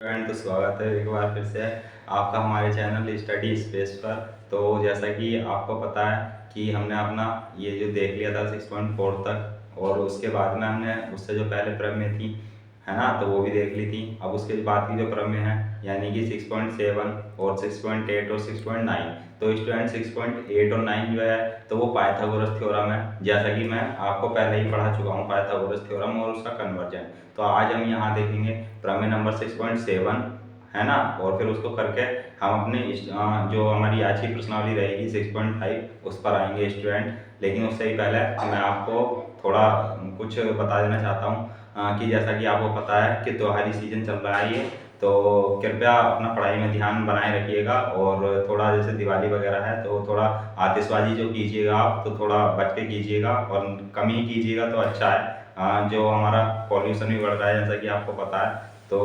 Friend, तो स्वागत है एक बार फिर से आपका हमारे चैनल स्टडी स्पेस पर। तो जैसा कि आपको पता है कि हमने अपना ये जो देख लिया था 6.4 तक, और उसके बाद में हमने उससे जो पहले प्रमेय थी है ना, तो वो भी देख ली थी। अब उसके बाद की जो प्रमेय है यानी कि 6.7 और 6.8 और 6.9, तो स्टूडेंट 6.8 और 9 जो है तो वो पाइथागोरस थ्योरम है, जैसा कि मैं आपको पहले ही पढ़ा चुका हूँ पाइथागोरस थ्योरम और उसका कन्वर्जन। तो आज हम यहाँ देखेंगे प्रमेय नंबर 6.7 है ना, और फिर उसको करके हम अपने जो हमारी आज की प्रश्नावली रहेगी 6.5 उस पर आएंगे स्टूडेंट। लेकिन उससे ही पहले मैं आपको थोड़ा कुछ बता देना चाहता हूँ कि जैसा कि आपको पता है कि त्योहारी सीजन चल रहा है ये, तो कृपया अपना पढ़ाई में ध्यान बनाए रखिएगा। और थोड़ा जैसे दिवाली वगैरह है तो थोड़ा आतिशबाजी जो कीजिएगा आप तो थोड़ा बच के कीजिएगा और कम ही कीजिएगा तो अच्छा है। जो हमारा पॉल्यूशन भी बढ़ रहा है जैसा कि आपको पता है, तो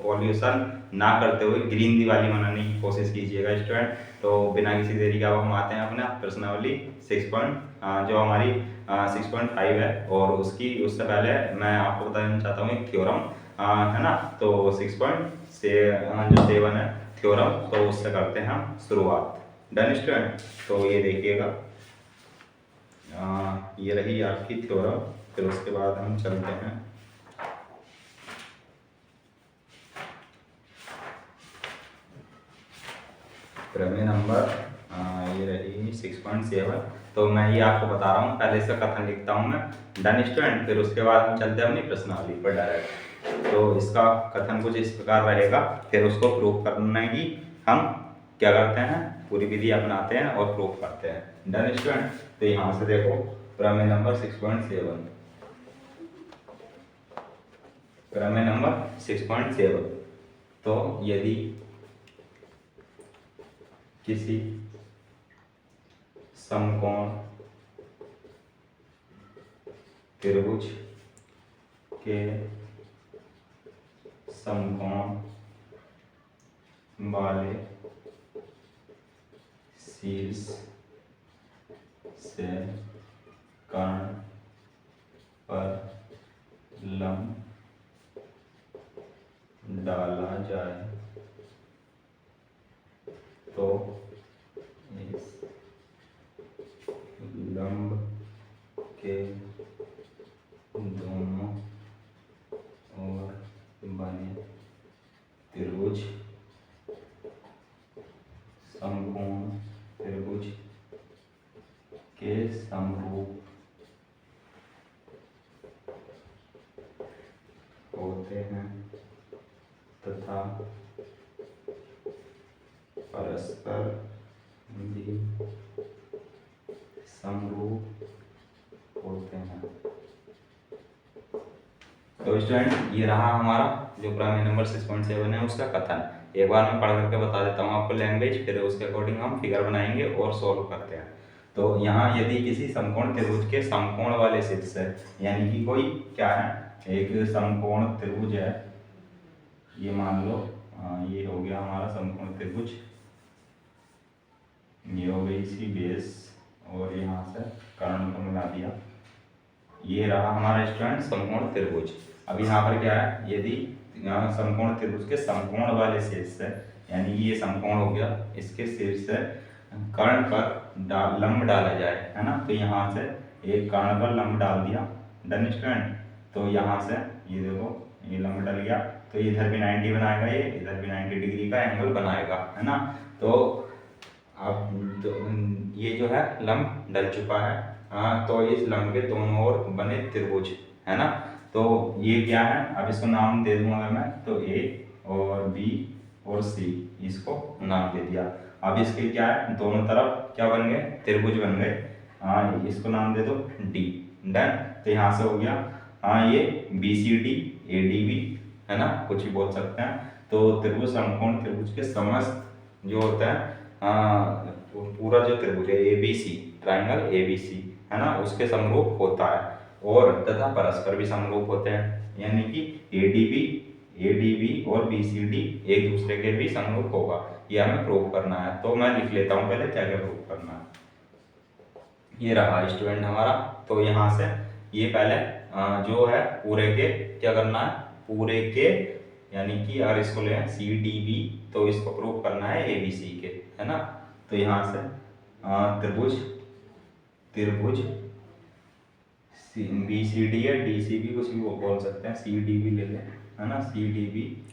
पॉल्यूशन ना करते हुए ग्रीन दिवाली मनाने की कोशिश कीजिएगा स्टूडेंट। तो बिना किसी देरी के अब हम आते हैं अपने प्रश्नावली 6 जो हमारी 6.5 है, और उससे पहले मैं आपको बता देना चाहता हूँ एक थ्योरम है ना। तो 6.7 है थ्योरम, तो उससे करते हैं हम शुरुआत। डन स्टूडेंट, तो ये देखिएगा ये रही आपकी थ्योरम। फिर उसके बाद हम चलते हैं प्रमेय नंबर ये रही 6.7। तो मैं ये आपको बता रहा हूँ, पहले इसका कथन लिखता हूँ मैं। डन स्टूडेंट, फिर उसके बाद हम चलते हैं अपनी प्रश्नावली पर डायरेक्ट। तो इसका कथन कुछ इस प्रकार रहेगा, फिर उसको प्रूफ करने की हम क्या करते हैं, पूरी विधि अपनाते हैं और प्रूफ करते हैं। डन स्टूडेंट, तो यहाँ से देखो प्रमेय नंबर 6.7, प्रमेय नंबर 6.7। तो यदि किसी समकोण त्रिभुज के समकोण वाले शीर्ष से कर्ण पर लंब डाला जाए तो इस लंब के दोनों ओर बने त्रिभुज समकोण त्रिभुज के समरूप होते हैं तथा परस्पर भी समरूप होते हैं। तो स्टूडेंट, ये रहा हमारा जो प्रमेय नंबर 6.7 है उसका कथन। एक बार मैं पढ़ करके बता देता हूँ आपको लैंग्वेज, फिर उसके अकॉर्डिंग हम फिगर बनाएंगे और सॉल्व करते हैं। तो यहाँ यदि किसी समकोण त्रिभुज के समकोण वाले शीर्ष है, यानी कि कोई क्या है, एक समकोण त्रिभुज है, ये मान लो ये हो गया हमारा समकोण त्रिभुज, ये हो गई इसकी बेस, और यहाँ से कर्ण को मिला दिया। ये रहा हमारा स्टूडेंट समकोण त्रिभुज। अब यहाँ पर क्या है, यदि समकोण त्रिभुज के समकोण वाले शीर्ष है, यानी ये समकोण हो गया, इसके शीर्ष से कर्ण पर लंब डाला जाए है ना। तो यहाँ से एक कर्ण पर लंब डाल दिया। डन स्टूडेंट, तो यहाँ से ये देखो ये लंब डल गया, तो इधर भी 90 बनाएगा, ये इधर भी 90 डिग्री का एंगल बनाएगा है ना। तो अब तो ये जो है लंब डल चुका है। तो इस लंब के दोनों ओर बने त्रिभुज है ना। तो ये क्या है, अब इसको नाम दे दूंगा मैं, तो ए और बी और सी, इसको नाम दे दिया। अब इसके क्या है, दोनों तरफ क्या बन गए, त्रिभुज बन गए। इसको नाम दे दो डी। डन, तो यहाँ से हो गया ये B C D A D B है ना, कुछ भी बोल सकते हैं। तो त्रिभुज समकोण त्रिभुज के समस्त जो होता है पूरा जो त्रिभुज है A B C, triangle A B C है ना, उसके समरूप होता है, और तथा परस्पर भी समरूप होते हैं, यानी कि ए डी बी और बी सी डी एक दूसरे के भी समरूप होगा, ये हमें प्रूव करना है। तो मैं लिख लेता हूँ पहले क्या क्या प्रूव करना है। ये रहा स्टूडेंट हमारा। तो यहाँ से ये पहले जो है पूरे के क्या करना है, पूरे के यानी कि अगर इसको लें सी डी बी तो इसको प्रूव करना है ए बी सी के, है ना। तो यहाँ से त्रिभुज त्रिभुज बी सी डी या डी सी बी कुछ भी वो बोल सकते हैं, सी डी बी ले लें, है ना। सी डी बी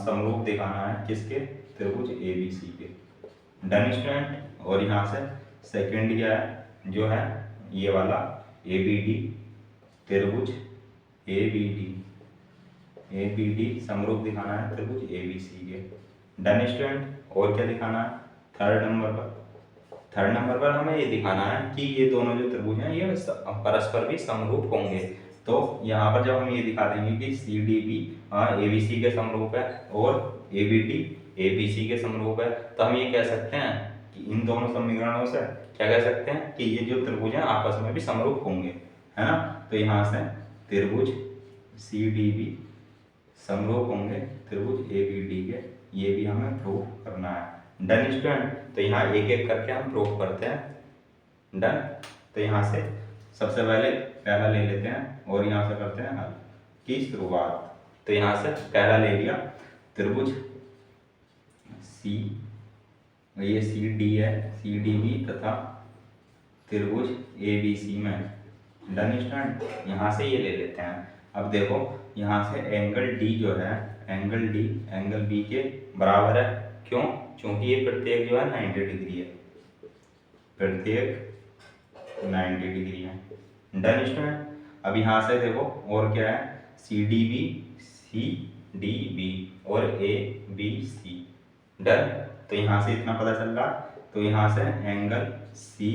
समरूप दिखाना है किसके, त्रिभुज ए बी सी के। Done student. और यहाँ से सेकंड क्या है जो है ये वाला ए बी डी, त्रिभुज ए बी डी समरूप दिखाना है त्रिभुज ए बी सी के। Done student. और क्या दिखाना है थर्ड नंबर पर हमें ये दिखाना है कि ये दोनों जो त्रिभुज हैं ये परस्पर भी समरूप होंगे। तो यहाँ पर जब हम ये दिखा देंगे कि C D B A B C के समरूप है और A B D A B C के समरूप है, तो हम ये कह सकते हैं कि इन दोनों समीकरणों से क्या कह सकते हैं कि ये जो त्रिभुज हैं आपस में भी समरूप होंगे, है ना। तो यहाँ से त्रिभुज सी डी बी समरूप होंगे त्रिभुज ए बी डी के, ये भी हमें प्रूव करना है। Done student. तो यहाँ एक एक करके हम प्रूव करते हैं। डन। तो यहाँ से सबसे पहले पहला ले लेते हैं और यहाँ से करते हैं हल की शुरुआत। तो यहाँ से पहला ले लिया त्रिभुज सी, ये सी डी है, सी डी बी तथा त्रिभुज ए बी सी में। Done student. यहाँ से ये ले लेते हैं। अब देखो यहाँ से एंगल डी जो है, एंगल डी एंगल बी के बराबर है। क्यों? क्योंकि ये प्रत्येक जो है 90 डिग्री है, प्रत्येक 90 डिग्री है। Done student. अब यहाँ से देखो और क्या है, सी डी बी और ए बी सी। डन। तो यहाँ से इतना पता चल रहा। तो यहाँ से angle C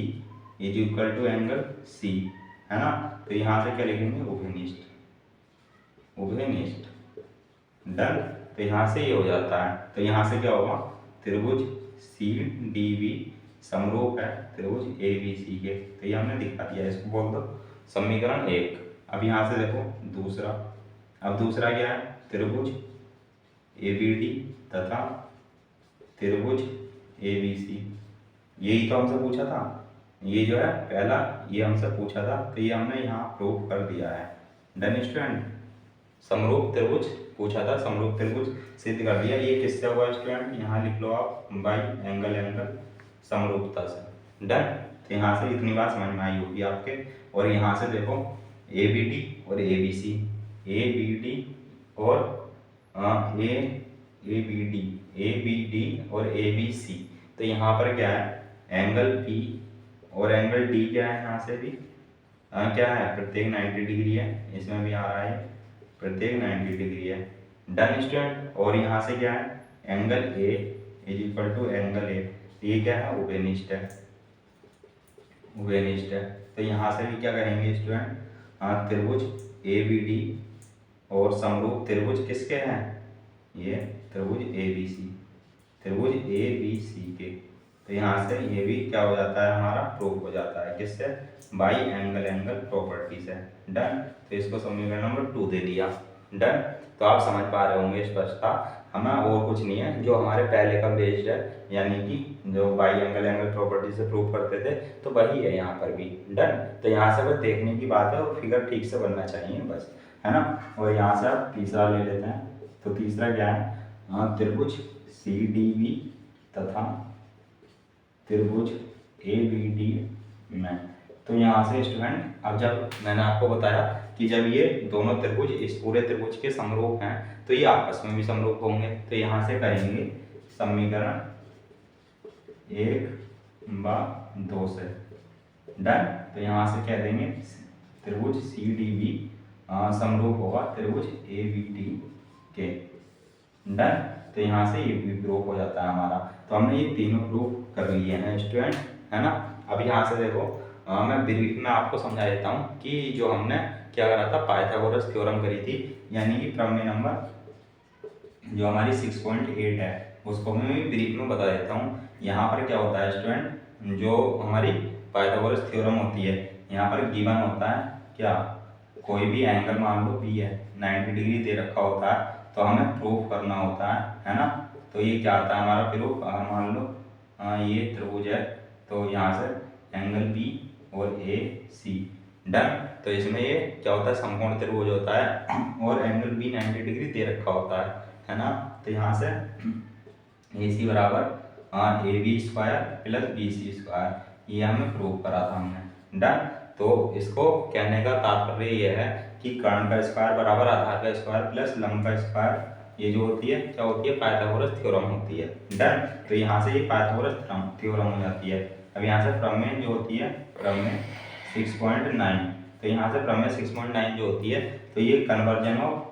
is equal to angle C, है ना। तो यहाँ से क्या लिखेंगे, उभयनिष्ठ। डन। तो यहाँ से ये हो जाता है। तो यहाँ से क्या होगा, त्रिभुज सी डी बी समरूप है त्रिभुज ए बी सी के। तो ये हमने दिखा दिया, इसको बोल दो समीकरण 1। अब यहाँ से देखो दूसरा। अब दूसरा क्या है, त्रिभुज ए बी डी तथा त्रिभुज ए बी सी। यही तो हमसे पूछा था, ये जो है पहला ये हमसे पूछा था, तो ये हमने यहाँ प्रूव कर दिया है। Done student. समरूप त्रिभुज पूछा था, समरूप त्रिभुज सिद्ध कर दिया। ये किससे हुआ स्टूडेंट, यहाँ लिख लो आप बाई एंगल समरूपता से। डन। तो यहाँ से इतनी बात समझ में आई होगी आपके। और यहाँ से देखो ए बी डी और A B C, A B D और ए बी डी और ए बी सी। तो यहाँ पर क्या है, एंगल पी और एंगल डी क्या है, यहाँ से भी क्या है, प्रत्येक 90 डिग्री है। इसमें भी आ रहा है प्रत्येक 90 डिग्री है। Done student. और यहाँ से क्या है, angle A is equal to angle A, ये क्या है, उभयनिष्ठ है। तो यहाँ से भी क्या कहेंगे स्टूडेंट, त्रिभुज ए बी डी और समरूप त्रिभुज किसके हैं, ये त्रिभुज ए बी सी के। तो यहाँ से ये भी क्या हो जाता है, हमारा प्रूफ हो जाता है किससे, बाई एंगल प्रॉपर्टी से। डन। तो इसको समीकरण नंबर 2 दे दिया। डन। तो आप समझ पा रहे होंगे स्पष्ट था, हमें और कुछ नहीं है, जो हमारे पहले का बेस्ड है, यानी कि जो बाई एंगल प्रॉपर्टी से प्रूव करते थे, तो वही है यहाँ पर भी। डन। तो यहाँ से बस देखने की बात है और फिगर ठीक से बनना चाहिए बस, है ना। और यहाँ से आप तीसरा ले लेते हैं। तो तीसरा क्या है, त्रिभुज सी डी बी तथा त्रिभुज ए बी डी में। तो यहाँ से स्टूडेंट, अब जब मैंने आपको बताया कि जब ये दोनों त्रिभुज इस पूरे त्रिभुज के समरूप हैं, तो ये आपस में भी समरूप होंगे। तो यहाँ से कहेंगे समीकरण 1/2 से। डन। तो यहाँ से कह देंगे त्रिभुज सी डी बी समरूप होगा त्रिभुज ए बी डी के। डन। तो यहाँ से ये भी प्रूफ हो जाता है हमारा। तो हमने ये तीनों प्रूफ कर लिए हैं स्टूडेंट, है ना। अब यहाँ से देखो मैं ब्रीफ में आपको समझा देता हूँ कि जो हमने क्या करा था, पाइथागोरस थ्योरम करी थी, यानी कि प्रमेय नंबर जो हमारी 6.8 है, उसको मैं ब्रीफ में बता देता हूँ। यहाँ पर क्या होता है स्टूडेंट, जो हमारी पाइथागोरस थ्योरम होती है, यहाँ पर गिवन होता है क्या, कोई भी एंगल मान लो बी है, 90 डिग्री दे रखा होता है, तो हमें प्रूफ करना होता है ना। तो ये क्या आता है हमारा प्रूफ, अगर मान लो ये त्रिभुज है, तो यहाँ से एंगल बी और ए सी। डन। तो इसमें ये क्या होता है, समकोण त्रिभुज होता है और एंगल बी 90 डिग्री दे रखा होता है। है ना। तो यहाँ से ए सी बराबर A B square plus B C square, ये हमें प्रूव करा था हमने। डन। तो इसको कहने का तात्पर्य ये है कि कर्ण का स्क्वायर बराबर आधार का स्क्वायर प्लस लंब का स्क्वायर, ये जो होती है क्या होती है, पाइथागोरस थ्योरम होती है। डन। तो यहाँ से ये पाइथागोरस थ्योरम हो जाती है। अब यहाँ से प्रमेय जो होती है, प्रमेय 6.9, तो यहाँ से प्रमेय 6.9 जो होती है, तो ये कन्वर्जन ऑफ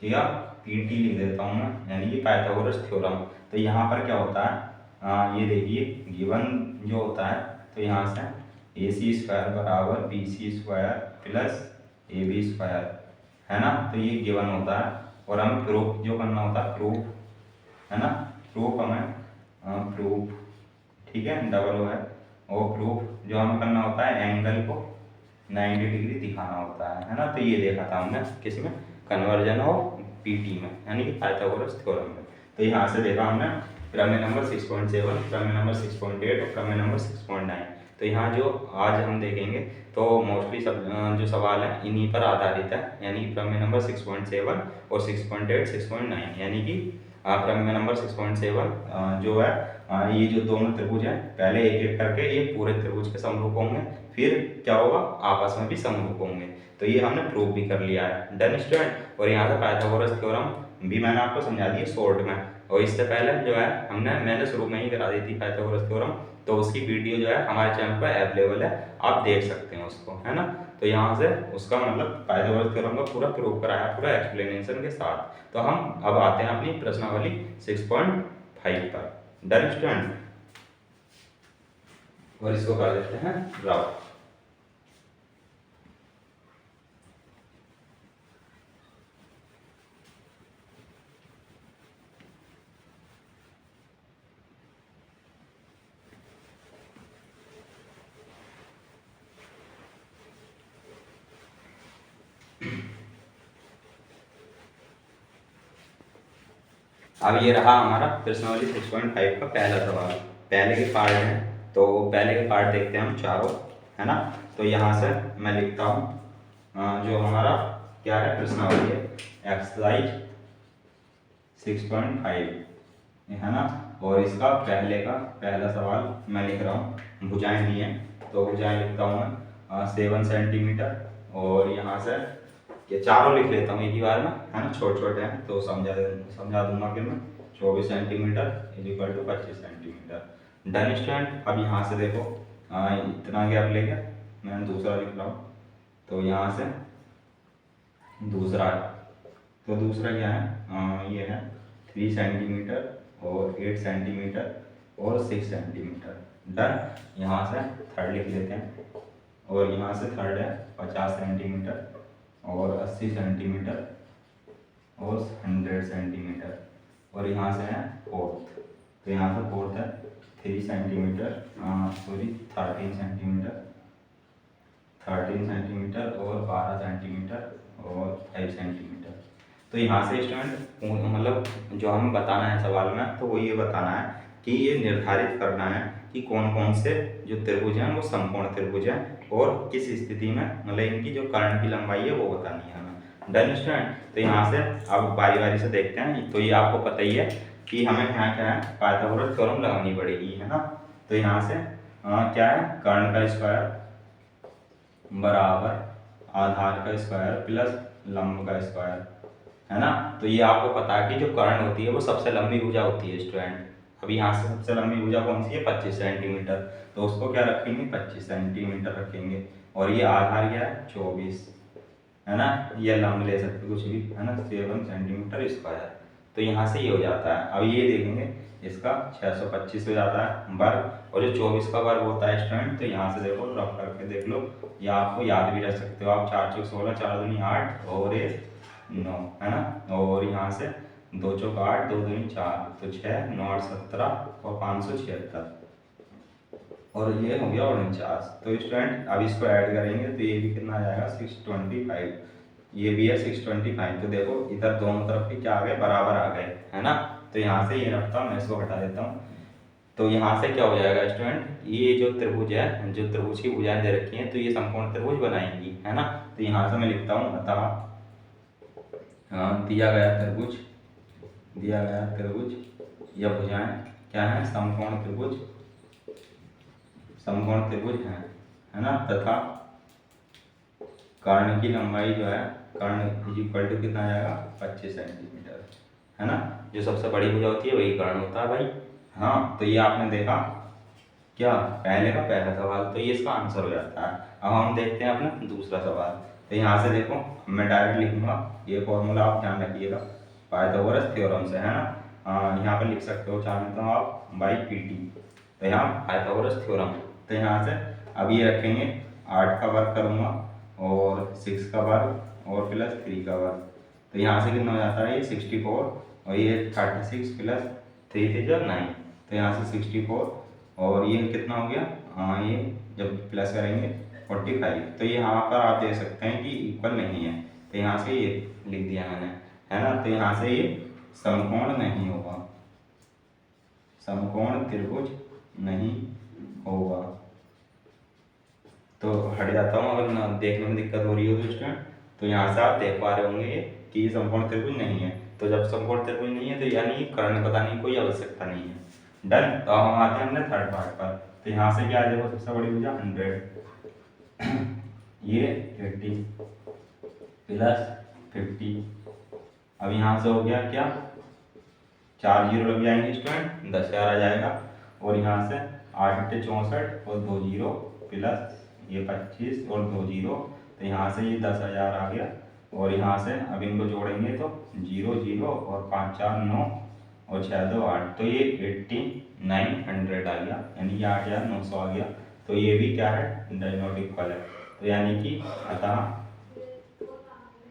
या पीटी लिख देता हूँ मैं, यानी कि पाइथागोरस थ्योरम। तो यहाँ पर क्या होता है, ये देखिए गिवन जो होता है, तो यहाँ से ए सी स्क्वायर बराबर B C square plus A B square, है ना। तो ये गिवन होता है और हमें प्रूफ जो करना होता है, प्रूफ, है ना, प्रूफ हमें प्रूफ, ठीक है, डबल ओ है, और प्रूफ जो हमें करना होता है एंगल को 90 डिग्री दिखाना होता है ना। तो ये देखा था हमने किसमें, कन्वर्जन ऑफ पीटी में, यानी कि पाइथागोरस थ्योरम में। तो यहाँ से देखा हमने प्रमेय नंबर 6.7, प्रमेय नंबर 6.8 और प्रमेय नंबर 6.9। तो यहाँ जो आज हम देखेंगे तो मोस्टली सब जो सवाल है इन्हीं पर आधारित है, यानी प्रमेय नंबर 6.7 और 6.8, 6.9, यानी कि प्रमेय नंबर 6.7 जो है, ये जो दोनों त्रिभुज हैं पहले एक एक करके ये पूरे त्रिभुज के समरूप होंगे, फिर क्या होगा, आपस में भी समरूप होंगे। तो ये हमने प्रूव भी कर लिया है। Done student. और यहाँ से पाइथागोरस थ्योरम भी मैंने आपको समझा दिया शॉर्ट में, और इससे पहले जो है मैंने शुरू में ही करा दी थी पाइथागोरस थ्योरम, तो उसकी वीडियो जो है हमारे चैनल पर अवेलेबल है, आप देख सकते हैं उसको, है ना। तो यहाँ से उसका मतलब पाइथागोरस थ्योरम का पूरा प्रूव कराया, पूरा एक्सप्लेनेशन के साथ। तो हम अब आते हैं अपनी प्रश्नावली 6.5 पर। Done student. और इसको कर देते हैं ड्राउ। अब ये रहा हमारा प्रश्नावली 6.5 का पहला सवाल। पहले के पार्ट हैं, तो पहले के पार्ट देखते हैं हम चारों, है ना। तो यहाँ से मैं लिखता हूँ जो हमारा क्या है, प्रश्नावली है एक्सरसाइज 6.5, है ना। और इसका पहला सवाल मैं लिख रहा हूँ, भुजाएं दी हैं, तो भुजाएं लिखता हूँ मैं 7 सेंटीमीटर, और यहाँ से ये चारों लिख लेता हूँ एक ही बार में, है ना, छोटे छोटे हैं तो समझा दूंगा कि मैं 24 centimetre is equal to 25 centimetre. Done student. अब यहाँ से देखो इतना गैप लेके मैं दूसरा लिख रहा हूँ, तो यहाँ से दूसरा है, तो दूसरा क्या है, ये है 3 सेंटीमीटर और 8 सेंटीमीटर और 6 सेंटीमीटर। डन। यहाँ से थर्ड लिख लेते हैं, और यहाँ से थर्ड है 50 सेंटीमीटर और 80 सेंटीमीटर और 100 सेंटीमीटर, और यहाँ से है फोर्थ, तो यहाँ से फोर्थ है 3 सेंटीमीटर, 13 सेंटीमीटर और 12 सेंटीमीटर और 5 सेंटीमीटर। तो यहाँ से स्टूडेंट मतलब जो हमें बताना है सवाल में, तो वो ये बताना है कि ये निर्धारित करना है कि कौन कौन से जो त्रिभुज हैं वो समकोण त्रिभुज हैं, और किस स्थिति में मतलब इनकी जो कर्ण की लंबाई है वो बतानी है हमें। Done student. तो यहाँ से अब बारी बारी से देखते हैं। तो ये आपको पता ही है कि हमें यहाँ क्या है, पाइथागोरस थ्योरम लगानी पड़ेगी, है ना। तो यहाँ से क्या है, कर्ण का स्क्वायर बराबर आधार का स्क्वायर प्लस लंब का स्क्वायर, है ना। तो ये आपको पता है कि जो कर्ण होती है वो सबसे लंबी भुजा होती है स्टूडेंट। अभी यहाँ से सबसे लंबी भुजा कौन सी है, 25 सेंटीमीटर, तो उसको क्या रखेंगे, 25 सेंटीमीटर रखेंगे। और ये आधार क्या है, 24, है ना। ये लंब ले सकते कुछ भी, है ना, 7 सेंटीमीटर स्क्वायर। तो यहाँ से ये हो जाता है। अब ये देखेंगे इसका 625 हो जाता है वर्ग, और जो 24 का वर्ग होता है स्टूडेंट, तो यहाँ से देखो रफ करके देख लो, या आपको याद भी रख सकते हो आप, 4 चौक 16, 4 दूनी 8 और 1 9, है ना। और यहाँ से 2 चौक 8, 2 दूनी 4, तो 6 9 8 17 और 576, और ये हो गया 49। तो स्टूडेंट अब इसको ऐड करेंगे तो ये भी कितना आ जाएगा, 625, ये भी है 625। तो देखो इधर दोनों तरफ के क्या आ गए, बराबर आ गए, है ना। तो यहाँ से ये रखता हूँ, मैं इसको हटा देता हूँ। तो यहाँ से क्या हो जाएगा स्टूडेंट, ये जो त्रिभुज है, जो त्रिभुज की भुजाएं दे रखी हैं, तो ये समकोण त्रिभुज बनाएंगी, है ना। तो यहाँ से मैं लिखता हूँ अतः हाँ, दिया गया त्रिभुज या भुजाएं क्या है, समकोण त्रिभुज है ना, तथा कर्ण की लंबाई जो है, कर्ण इज इक्वल टू कितना आ जाएगा, 25 सेंटीमीटर, है ना। जो सबसे बड़ी भुजा होती है वही कर्ण होता है भाई। हाँ, तो ये आपने देखा क्या, पहले का पहला सवाल, तो ये इसका आंसर हो जाता है। अब हम देखते हैं अपना दूसरा सवाल। तो यहाँ से देखो, मैं डायरेक्ट लिखूंगा, ये फॉर्मूला आप ध्यान रखिएगा, पाइथागोरस थ्योरम से, है ना। यहाँ पर लिख सकते हो चाहे तो आप बाई PT, तो यहाँ पाइथागोरस थ्योरम। तो यहाँ से अब ये रखेंगे, 8 का वर्ग करूँगा और 6 का वर्ग और प्लस 3 का वर्ग। तो यहाँ से कितना हो जाता है, ये 64 और ये 36 प्लस 3 थे जो 9, तो यहाँ से 64 और ये कितना हो गया, ये जब प्लस करेंगे 45। तो ये यहाँ पर आप देख सकते हैं कि इक्वल नहीं है, तो यहाँ से ये लिख दिया मैंने, है ना। तो यहाँ से ये समकोण नहीं होगा, समकोण त्रिभुज नहीं होगा। तो हट जाता हूँ, अगर ना देखने में दिक्कत हो रही हो तो स्टूडेंट, तो यहाँ से आप देख पा रहे होंगे कि ये समकोण त्रिभुज नहीं है। तो जब समकोण त्रिभुज नहीं है तो यानी कर्ण बताने की कोई आवश्यकता नहीं है। डन। तो हम आते हैं अपने थर्ड पार्ट पर। तो यहाँ से क्या देखो, सबसे बड़ी भुजा 100, ये 80 प्लस 50। अब यहाँ से हो गया क्या, 4 जीरो लग जाएंगे स्टूडेंट, 10,000 आ जाएगा। और यहाँ से 8 × 64 और 2 जीरो प्लस ये 25 और 2 जीरो, तो यहाँ से ये 10,000 आ गया। और यहाँ से अब इनको जोड़ेंगे तो 0 0 और 5 4 9 और 6 2 8, तो ये 8900 आ गया, यानी कि 8,900 आ गया। तो ये भी क्या है, डज नॉट इक्वल है। तो यानी कि अतः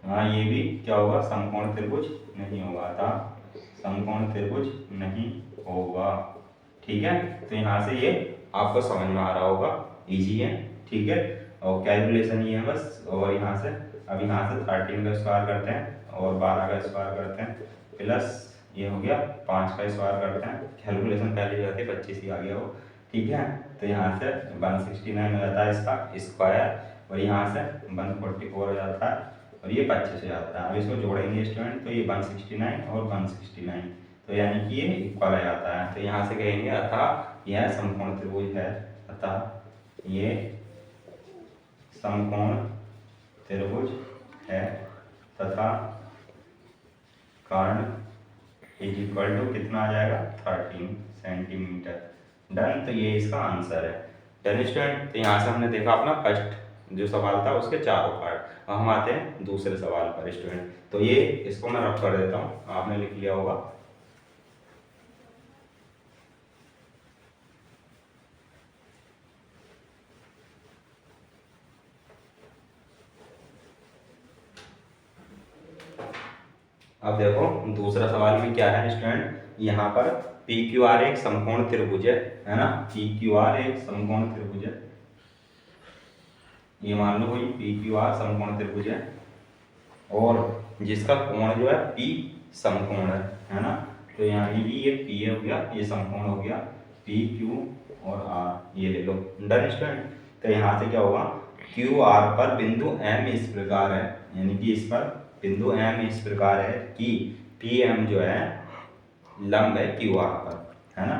हाँ, ये भी क्या होगा, समकोण त्रिभुज नहीं होगा, अतः समकोण त्रिभुज नहीं होगा। ठीक है, तो यहाँ से ये आपको समझ में आ रहा होगा, इजी है। ठीक है, और कैलकुलेशन ये है बस। और यहाँ से अब यहाँ से 13 का स्क्वायर करते हैं और 12 का स्क्वायर करते हैं, प्लस ये हो गया 5 का स्क्वायर करते हैं, कैलकुलेशन पहले जो है 25 ही आ गया वो। ठीक है, तो यहाँ से 169 हो जाता है इसका स्क्वायर, और यहाँ से 144 हो जाता है, और ये 25 हो जाता है। अब इसको जोड़ेंगे स्टूडेंट, तो ये 169 और 169, तो यानी कि ये इक्वल आ जाता है। तो यहाँ से कहेंगे अतः यह समकोण त्रिभुज है, अतः ये समकोण त्रिभुज है तथा कर्ण इज इक्वल टू कितना आ जाएगा, 13 सेंटीमीटर। डन। तो ये इसका आंसर है। Done student. तो यहाँ से हमने देखा अपना फर्स्ट जो सवाल था उसके चारों पार्ट। अब हम आते हैं दूसरे सवाल पर स्टूडेंट। तो ये इसको मैं रफ कर देता हूँ, आपने लिख लिया होगा। अब देखो दूसरा सवाल भी क्या है स्टूडेंट, यहाँ पर PQR एक समकोण त्रिभुज है ना, PQR एक समकोण त्रिभुज है। ये मान लो कोई PQR समकोण त्रिभुज है और जिसका कोण जो है P समकोण है ना। तो यानी कि ये P हो गया, ये समकोण हो गया, PQ और R ये ले लो। Done student. तो यहाँ से क्या होगा, QR पर बिंदु M इस प्रकार है, यानी कि इस पर बिंदु M इस प्रकार है कि PM जो है लंब है QR पर, है ना।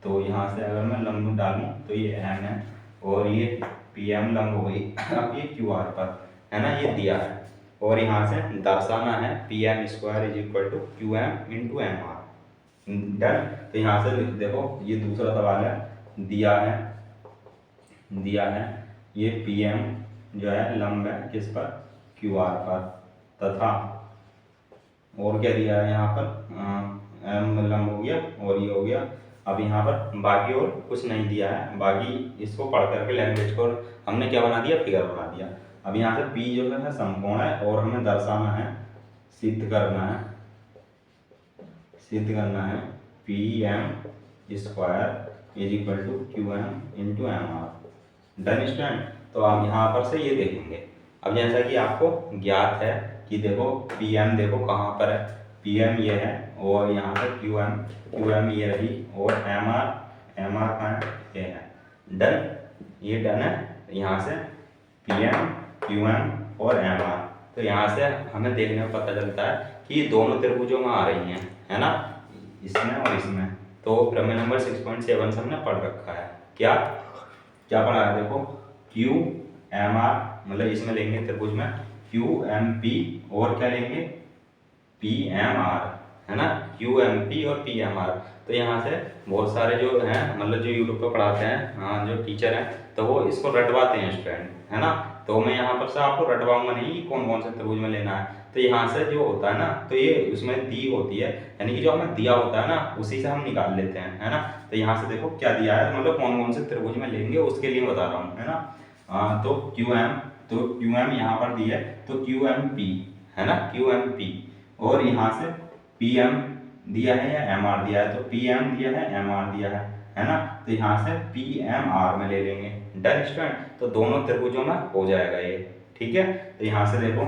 तो यहाँ से अगर मैं लंब डालूं तो ये M है और ये PM लंब हो गई अब ये QR पर, है ना, ये दिया है। और यहाँ से दर्शाना है PM square is equal to QM into MR। Done. तो यहाँ से देखो ये दूसरा सवाल है, दिया है ये PM जो है लंब है किस पर, QR पर, तथा और क्या दिया है यहाँ पर, M लंब हो गया और ये हो गया। अब यहाँ पर बाकी और कुछ नहीं दिया है, बाकी इसको पढ़ करके लैंग्वेज को हमने क्या बना दिया, फिगर बना दिया। अब यहाँ से P जो है समकोण है और हमें दर्शाना है, सिद्ध करना है PM square is equal to QM into MR। Done student. तो आप यहाँ पर से ये देखेंगे। अब जैसा कि आपको ज्ञात है कि देखो PM देखो कहाँ पर है, PM ये है और यहाँ पर QM ये रही और MR कहाँ है, ये है। डन, ये डन है। यहाँ से PM QM और MR, तो यहाँ से हमें देखने में पता चलता है कि दोनों त्रिभुजों में आ रही हैं, है ना, इसमें और इसमें। तो प्रमेय नंबर 6.7 से हमने पढ़ रखा है। क्या क्या पढ़ा है देखो, क्यू एम आर, मतलब इसमें लेंगे त्रिभुज में क्यू एम पी और क्या लेंगे पी एम आर, है ना, क्यू एम पी और पी एम आर। तो यहाँ से बहुत सारे जो हैं, मतलब जो यूट्यूब पे पढ़ाते हैं, हाँ, जो टीचर हैं, तो वो इसको रटवाते हैं स्टूडेंट, है ना। तो मैं यहाँ पर से आपको रटवाऊंगा नहीं कि कौन कौन से त्रिभुज में लेना है। तो यहाँ से जो होता है ना, तो ये उसमें दी होती है, यानी कि जो हमें दिया होता है ना, उसी से हम निकाल लेते हैं, है ना। तो यहाँ से देखो क्या दिया है, मतलब कौन कौन से त्रिभुज में लेंगे उसके लिए बता रहा हूँ, है ना। तो क्यू एम यहाँ पर दिया है, तो क्यू एम पी, है ना, क्यू एम पी, और यहाँ से पी एम दिया है या एम आर दिया है, तो पी एम दिया है, एम आर दिया है ना। तो यहाँ से पी एम आर में ले लेंगे। डन स्टूडेंट, तो दोनों त्रिभुजों में हो जाएगा ये, ठीक है। तो यहाँ से देखो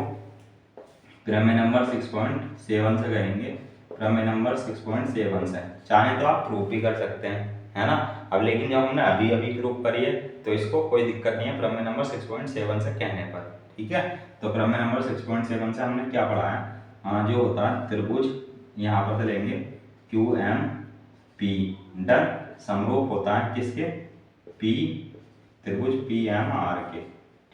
प्रमेय नंबर 6.7 से करेंगे, प्रमेय नंबर 6.7 से चाहे तो आप प्रूफ भी कर सकते हैं, है ना। अब लेकिन जब हमने अभी अभी प्रूफ करी है तो इसको कोई दिक्कत नहीं है प्रमेय नंबर 6.7 से कहने पर, ठीक है। तो प्रमेय नंबर 6.7 से हमने क्या पढ़ा है, जो होता है त्रिभुज, यहाँ पर से लेंगे क्यू एम पी, डन, समरूप होता है किसके, पी, त्रिभुज पी एम आर के,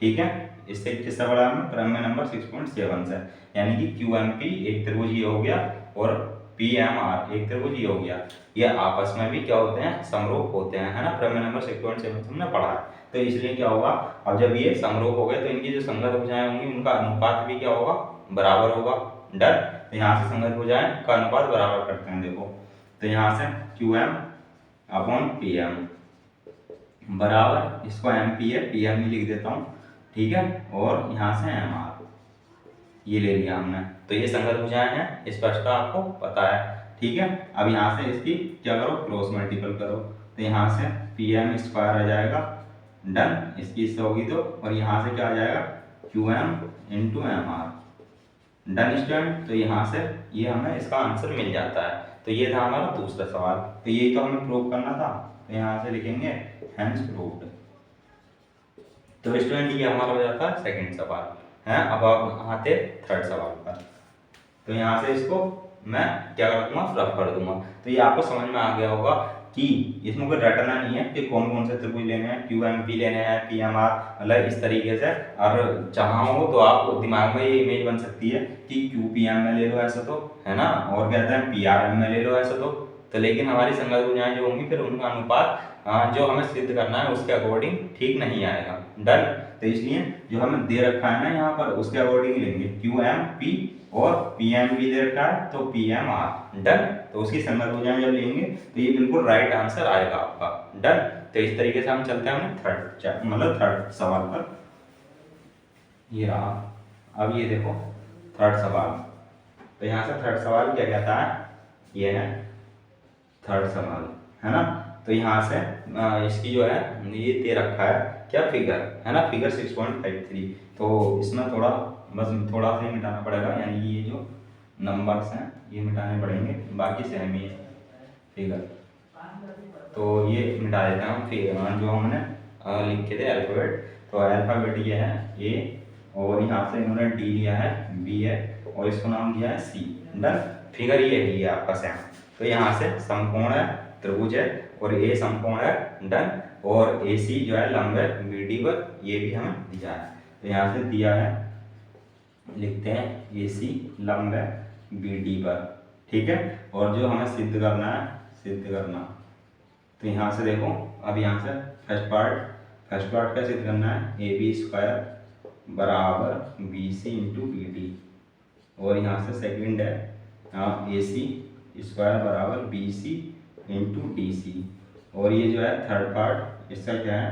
ठीक है। इससे किससे पढ़ा है प्रमेय नंबर 6.7 से, यानी कि क्यू एम पी एक त्रिभुज ये हो गया और पी एम आर एक त्रिभुज ये हो गया, ये आपस में भी क्या होते हैं, समरूप होते हैं, है ना। प्रमेय नंबर 6.7 से हमने पढ़ा है। तो इसलिए क्या होगा, अब जब ये समरूप हो गए तो इनकी जो संगत भुजाएं होंगी उनका अनुपात भी क्या होगा, बराबर होगा। डन, तो यहाँ से संगत भुजाएं का अनुपात बराबर करते हैं, देखो। तो यहाँ से Q M upon P M बराबर, इसको एम पी है, पी एम ही लिख देता हूँ, ठीक है, और यहाँ से एम आर ये ले लिया हमने। तो ये संगत भुजाएं हैं, स्पष्ट आपको पता है, ठीक है। अब यहाँ से इसकी क्या करो, क्रॉस मल्टीपल करो, तो यहाँ से पी एम स्क्वायर आ जाएगा, डन, इसकी इससे होगी तो, और यहाँ से क्या आ जाएगा Q M into M R, done student. तो यहाँ से ये हमें इसका आंसर मिल जाता है। तो ये था हमारा दूसरा सवाल, तो ये तो हमें प्रूव करना था, तो यहाँ से लिखेंगे हेंस प्रूव्ड। तो स्टूडेंट ये हमारा हो जाता है सेकंड सवाल, है। अब आप आते थर्ड सवाल पर। तो यहाँ से इसको मैं क्या कर दूंगा, रफ कर दूंगा। तो ये आपको समझ में आ गया होगा कि इसमें कोई रटना नहीं है कि कौन कौन से त्रिभुज लेने हैं, क्यू एम पी लेने हैं, पी एम आर, मतलब इस तरीके से। और चाहो तो आप दिमाग में ये इमेज बन सकती है कि क्यू पी एम में ले लो ऐसा, तो है ना, और कहते हैं पी आर एम में ले लो ऐसा, तो लेकिन हमारी संगत भुजाएं जो होंगी फिर उनका अनुपात जो हमें सिद्ध करना है उसके अकॉर्डिंग ठीक नहीं आएगा। डन, तो इसलिए जो हमें दे रखा है ना यहाँ पर उसके अकॉर्डिंग लेंगे, क्यू एम पी और पी एम भी दे रखा है तो पी एम आर, डन। तो उसकी संगत भुजाएं जब लेंगे तो ये बिल्कुल राइट आंसर आएगा आपका, डन। तो इस तरीके से हम चलते हैं थर्ड सवाल पर। ये रहा, अब ये देखो थर्ड सवाल। तो यहाँ से थर्ड सवाल क्या कहता है, ये है थर्ड सवाल, है ना। तो यहाँ से इसकी जो है ये दे रखा है क्या, फिगर, है ना, फिगर 6.53। तो इसमें थोड़ा सा ही मिटाना पड़ेगा, यानी कि ये जो नंबर्स हैं ये मिटाने पड़ेंगे, बाकी सेम ही है फिगर। तो ये मिटा देते हैं हम फिगर जो हमने लिखे थे अल्फ़ाबेट। तो अल्फ़ाबेट ये है ए, और यहाँ से इन्होंने डी लिया है, बी है, और इसको नाम दिया है सी, डन। फिगर ये है आपका सेम। तो यहाँ से समकोण है, त्रिभुज है, और ए समकोण है, डन, और ए सी जो है लंब है बी डी पर, ये भी हमें दिया है। तो यहाँ से दिया है, लिखते हैं ए सी लंब है बी डी पर, ठीक है। और जो हमें सिद्ध करना है, तो यहाँ से देखो, अब यहाँ से फर्स्ट पार्ट का सिद्ध करना है, ए बी स्क्वायर बराबर B C into B D, और यहाँ से सेकंड है ए सी स्क्वायर बराबर B C into D C, और ये जो है थर्ड पार्ट इसका क्या है,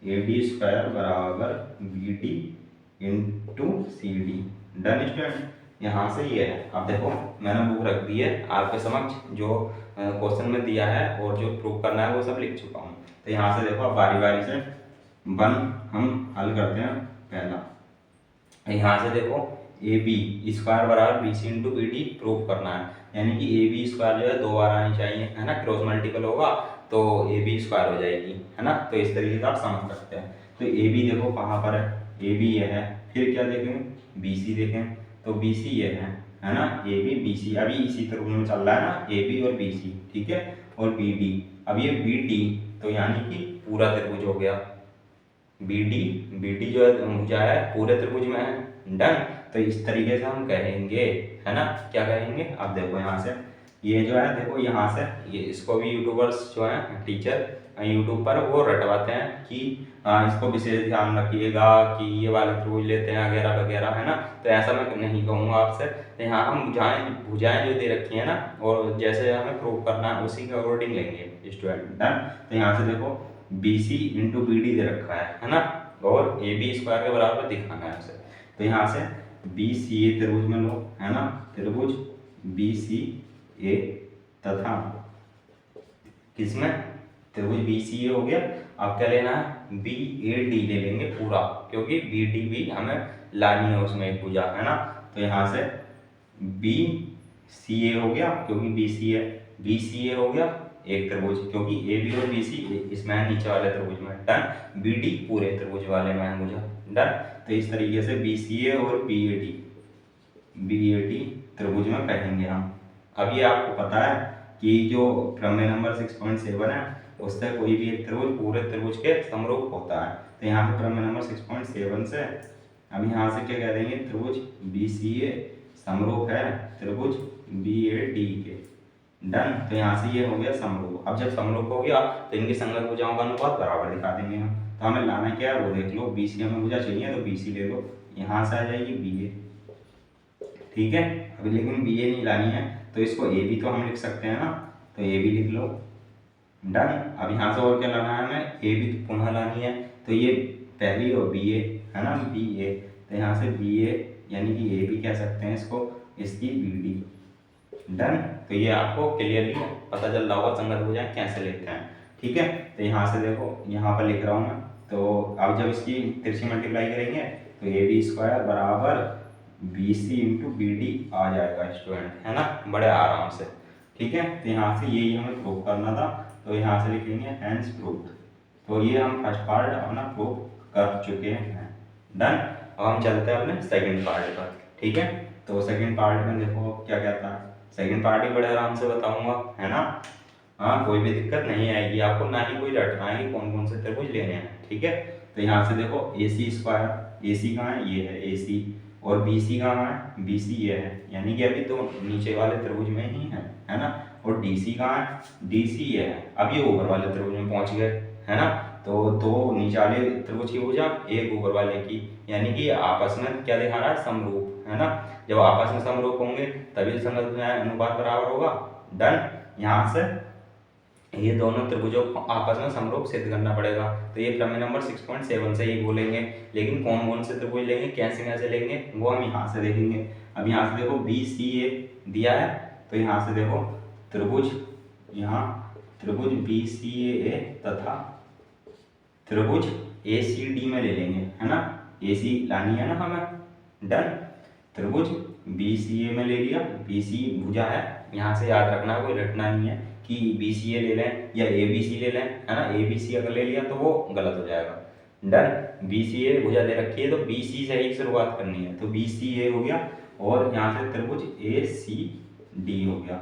ए डी स्क्वायर बराबर B D into C D, done student. यहाँ से ये है, अब देखो मैंने बुक रख दी है आपके समक्ष, जो क्वेश्चन में दिया है और जो प्रूव करना है वो सब लिख चुका हूँ। तो यहाँ से देखो बारी बारी से हम हल करते हैं। पहला यहाँ से देखो ए बी स्क्वायर बराबर B C into B D prove करना है, यानी कि ए बी स्क्वायर जो है 2 बार आनी चाहिए, है ना, क्रॉस मल्टीपल होगा तो ए बी स्क्वायर हो जाएगी, है ना। तो इस तरीके से आप समझ सकते हैं। तो ए बी देखो कहाँ पर है, ए बी ये है, फिर क्या देखें, बी सी देखें, तो बी सी ये है है ना, ए बी बी सी, अभी इसी त्रिभुज में चल रहा है ना ए बी और बी सी, ठीक है, और बी डी। अब ये बी डी तो यानी कि पूरा त्रिभुज हो गया, बी डी जो है भुजा है पूरे त्रिभुज में है। डन। तो इस तरीके से हम कहेंगे, है ना, क्या कहेंगे। अब देखो यहाँ से ये जो है, देखो यहाँ से ये इसको भी यूट्यूबर्स जो है टीचर यूट्यूब पर वो रटवाते हैं कि इसको विशेष ध्यान रखिएगा कि ये वाले त्रिभुज लेते हैं वगैरह वगैरह, है ना। तो ऐसा मैं नहीं कहूँगा आपसे। तो यहाँ हम भुजाएं जो दे रखी है ना, और जैसे हमें प्रूव करना है उसी के अकॉर्डिंग लेंगे स्टूडेंट। डन। तो यहाँ से देखो B C into B D दे रखा है ना, और ए बी स्क्वायर के बराबर दिखाना है उसे। तो यहाँ से बी सी ए त्रिभुज में लो, है ना, त्रिभुज बी सी ए तथा किसमें त्रिभुज बी सी ए हो गया। अब क्या लेना है, बी ए डी ले लेंगे पूरा, क्योंकि बी डी भी हमें लानी है उसमें एक भुजा, है ना। तो यहाँ से बी सी ए हो गया, क्योंकि बी सी ए हो गया एक त्रिभुज, क्योंकि ए बी और बी सी इसमें है नीचे वाले त्रिभुज में। डन। बी डी पूरे त्रिभुज वाले में है भुजा। डन। तो इस तरीके से बी सी ए और बी ए डी त्रिभुज में कहेंगे हम। अब ये आपको पता है कि जो प्रमेय नंबर 6.7 है उससे कोई भी एक त्रिभुज पूरे त्रिभुज के समरूप होता है। तो यहाँ पे प्रमेय नंबर 6.7 से अब यहाँ से क्या कह देंगे, त्रिभुज बी सी ए समरूप है त्रिभुज बी ए डी के। डन। तो यहाँ से ये हो गया समरूप। अब जब समरूप हो गया तो इनकी संगत भुजाओं का अनुपात बराबर दिखा देंगे हम। तो हमें लाना क्या है वो देख लो, बी सी हमें भुजा चाहिए तो बी सी ले लो, यहाँ से आ जाएगी बी ए, ठीक है। अभी लेकिन बी ए नहीं लानी है तो इसको ए बी तो हम लिख सकते हैं ना, तो ए बी लिख लो। डन। अब यहाँ से और क्या लाना है हमें, ए बी तो पुनः लानी है, तो ये पहली और बी ए, है ना, बी ए। तो यहाँ से बी ए यानी कि ए बी कह सकते हैं इसको, इसकी बी डी। डन। तो ये आपको क्लियरली पता चल रहा होगा संगत भुजाएं कैसे लेते हैं, ठीक है। तो यहाँ से देखो यहाँ पर लिख रहा हूँ मैं, तो अब जब इसकी तिरछी मल्टीप्लाई करेंगे तो ए बी स्क्वायर बराबर B C into B D आ जाएगा स्टूडेंट, है ना, बड़े आराम से, ठीक है। तो यहाँ से यही हमें प्रूव करना था, तो यहाँ से लिखेंगे हैंस प्रूव्ड। तो ये हम फर्स्ट पार्ट अपना प्रूव कर चुके हैं। डन। अब हम चलते हैं अपने सेकंड पार्ट पर, ठीक है। तो सेकंड पार्ट में देखो क्या कहता है, सेकंड पार्ट भी बड़े आराम से बताऊंगा, है ना। हाँ, कोई भी दिक्कत नहीं आएगी आपको, ना ही कोई रटना है कि कौन कौन से त्रिभुज लेने हैं, ठीक है। तो यहाँ से देखो ए सी स्क्वायर, ए सी कहाँ है, ये है ए सी, और बी सी कहाँ है, बी सी ये है, यानी कि अभी तो नीचे वाले त्रिभुज में ही है ना। और डी सी कहाँ है, डी सी ये है, अब ये ऊपर वाले त्रिभुज में पहुंच गए, है ना। तो दो नीचे वाले त्रिभुज की भुजा एक ऊपर वाले की, यानी कि आपस में क्या दिखा रहा है, समरूप, है ना। जब आपस में समरूप होंगे तभी संगत भुजाएं अनुपात बराबर होगा। डन। यहाँ से ये दोनों त्रिभुजों को आपस में समरूप सिद्ध करना पड़ेगा। तो ये प्रमेय नंबर 6.7 से ये बोलेंगे, लेकिन कौन कौन से त्रिभुज लेंगे, कैसे कैसे लेंगे, वो हम यहाँ से देखेंगे। अब यहाँ से देखो बी सी ए दिया है, तो यहाँ से देखो त्रिभुज, यहाँ त्रिभुज बी सी ए तथा त्रिभुज ए सी डी में ले लेंगे, है ना, ए सी लानी है ना हमें। डन। त्रिभुज बी सी ए में ले लिया, बी सी भुजा है, यहाँ से याद रखना कोई रटना नहीं है कि बी सी ए ले लें या ए बी सी ले लें, है ना। ए बी सी अगर ले लिया तो वो गलत हो जाएगा। डन। बी सी ए भुजा दे रखी है तो बी सी से ही शुरुआत करनी है, तो बी सी ए हो गया, और यहाँ से त्रिभुज ए सी डी हो गया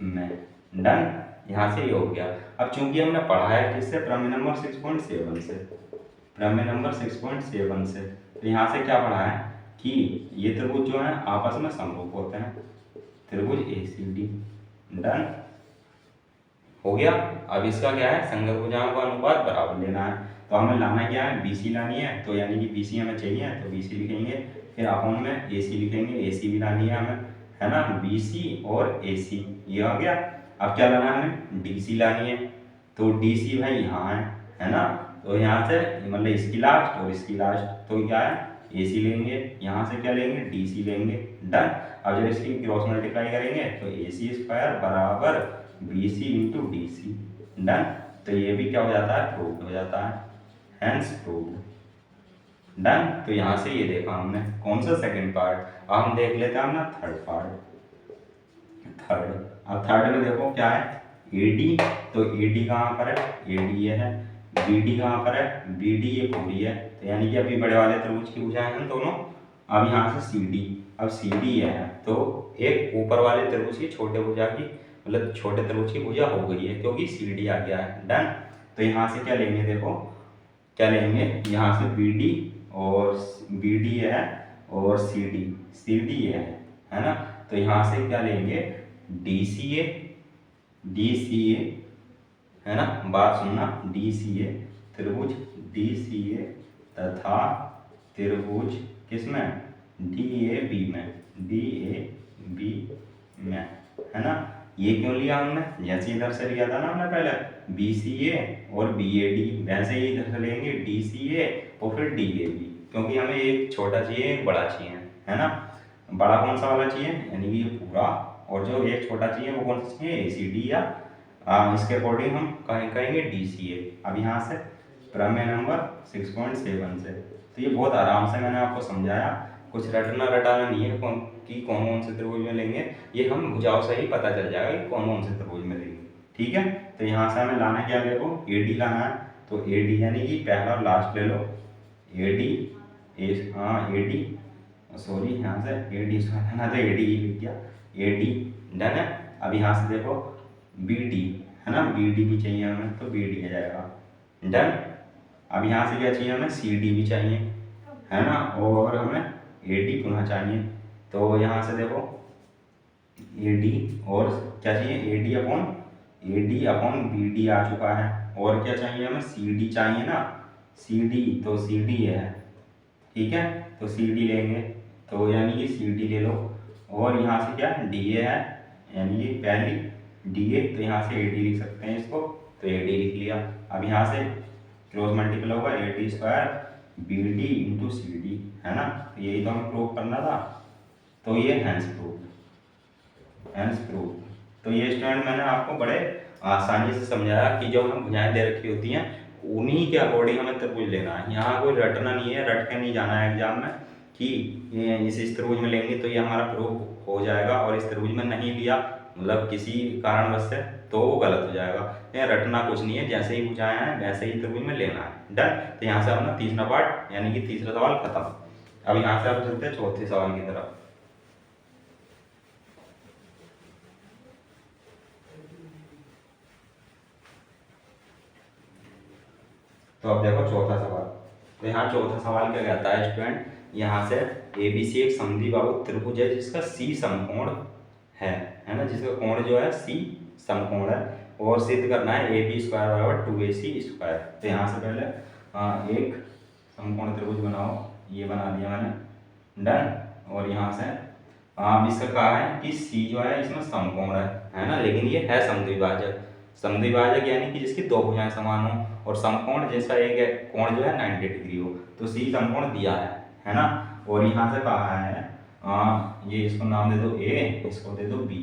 में। डन। यहाँ से ये हो गया। अब चूंकि हमने पढ़ा है किससे, प्रमेय नंबर 6.7 से, प्रमेय नंबर 6.7 से, तो यहाँ से क्या पढ़ा है कि ये त्रिभुज जो है आपस में समरूप होते हैं, त्रिभुज ए सी डी। डन हो गया। अब इसका क्या है, संगत भुजाओं का अनुपात बराबर लेना है। तो हमें लाना क्या है, बी सी लानी है, तो यानी कि बी सी हमें चाहिए तो बी सी लिखेंगे, फिर अपोन में ए सी लिखेंगे, ए सी भी लानी है हमें, है ना, बी सी और ए सी ये आ गया। अब क्या लाना है हमें, डी सी लानी है, तो डी सी भाई यहाँ है ना। तो यहाँ से मतलब इसकी लास्ट और इसकी लास्ट, तो क्या है ए सी लेंगे, यहाँ से क्या लेंगे, डी सी लेंगे। डन। अब जब इसकी क्रॉस मल्टीप्लाई करेंगे तो ए सी स्क्वायर बराबर B C into D C. Done. तो ये भी क्या हो जाता है, प्रूव्ड हो जाता है, हैंस प्रूव्ड। डन। तो यहाँ से ये देखा हमने कौन सा सेकंड पार्ट। अब हम देख लेते हैं ना थर्ड पार्ट। थर्ड, अब थर्ड में देखो क्या है, ए डी, तो ए डी कहाँ पर है, ए डी ये है, बी डी कहाँ पर है, बी डी ये पूरी है, तो यानी कि अभी बड़े वाले त्रिभुज की भुजाएं हैं दोनों अब यहाँ से सी डी, अब सी डी है तो एक ऊपर वाले त्रिभुज की छोटे भुजा की मतलब छोटे त्रिभुज की भुजा हो गई है क्योंकि सी डी आ गया है। डन। तो यहाँ से क्या लेंगे, देखो क्या लेंगे, यहाँ से बी डी और बी डी है और सी डी है ना। तो यहाँ से क्या लेंगे, डी सी ए है ना, बात सुनना, डी सी ए त्रिभुज डी सी ए तथा त्रिभुज किसमें, डी ए बी में है ना। ये क्यों लिया हमने, जैसे इधर से लिया था ना हमने पहले बी सी ए और बी ए डी, वैसे ही इधर से लेंगे डी सी ए और फिर डी ए बी, क्योंकि हमें एक छोटा चाहिए एक बड़ा चाहिए है ना। बड़ा कौन सा वाला चाहिए, यानी कि ये पूरा, और जो एक छोटा चाहिए वो कौन सा चाहिए, ए सी डी, या इसके अकॉर्डिंग हम कहेंगे डी सी ए। अब यहाँ से प्रमेय नंबर 6.7 से, तो ये बहुत आराम से मैंने आपको समझाया, कुछ रटाना नहीं है कौन कौन से त्रिभुज में लेंगे, ये हम भुजाओं से ही पता चल जाएगा कि कौन कौन से त्रिभुज में लेंगे। ठीक है, तो यहाँ से हमें लाना क्या, देखो ए डी लाना है, तो ए डी यानी कि पहला और लास्ट ले लो, ए डी सॉरी यहाँ से ए डी ना, तो ए डी लिख दिया, ए डी डन है। अब यहाँ से देखो बी डी है ना, बी डी भी चाहिए हमें, तो बी डी आ जाएगा डन। अब यहाँ से क्या चाहिए हमें, सी डी भी चाहिए है ना, और हमें ए डी पुनः चाहिए। तो यहाँ से देखो ए डी और क्या चाहिए, A D upon B D आ चुका है, और क्या चाहिए हमें, सी डी चाहिए ना, सी डी, तो सी डी है, ठीक है, तो सी डी लेंगे, तो यानी कि सी डी ले लो, और यहाँ से क्या डी ए है, यानी कि पहली डी ए, तो यहाँ से ए डी लिख सकते हैं इसको, तो ए डी लिख लिया। अब यहाँ से क्रॉस मल्टीपल होगा A D square B D into C D है ना, तो यही तो हमें प्रूव करना था, तो ये हैंस प्रूफ। तो ये स्टूडेंट मैंने आपको बड़े आसानी से समझाया कि जो हम भुजाएं दे रखी होती हैं उन्हीं के अकॉर्डिंग हमें त्रिभुज लेना है, यहाँ कोई रटना नहीं है, रट के नहीं जाना है एग्जाम में कि इस त्रिभुज में लेंगे तो ये हमारा प्रूफ हो जाएगा, और इस त्रिभुज में नहीं लिया मतलब किसी कारणवश से तो वो गलत हो जाएगा। यहाँ रटना कुछ नहीं है, जैसे ही भुजाएं हैं वैसे ही त्रिभुज में लेना है। डन। तो यहाँ से अपना तीसरा पार्ट यानी कि तीसरा सवाल खत्म। अब यहाँ से आप चलते हैं चौथे सवाल की तरफ। तो अब देखो चौथा सवाल, तो यहाँ चौथा सवाल क्या कहता है स्टूडेंट, यहाँ से ABC एक समद्विबाहु त्रिभुज है जिसका C समकोण है ना, जिसका कोण जो है C समकोण है, और सिद्ध करना है AB स्क्वायर बराबर 2AC स्क्वायर। तो यहाँ से पहले एक समकोण त्रिभुज बनाओ, ये बना दिया मैंने डन। और यहाँ से इसका कहा है कि C जो है इसमें समकोण है ना, लेकिन ये है समद्विभाजक यानी कि जिसकी दो भुजाएं समान हो, और समकोण जैसा एक कोण जो है 90 डिग्री हो, तो C समकोण दिया है ना। और यहाँ से कहा है ये इसको नाम दे दो A, इसको दे दो B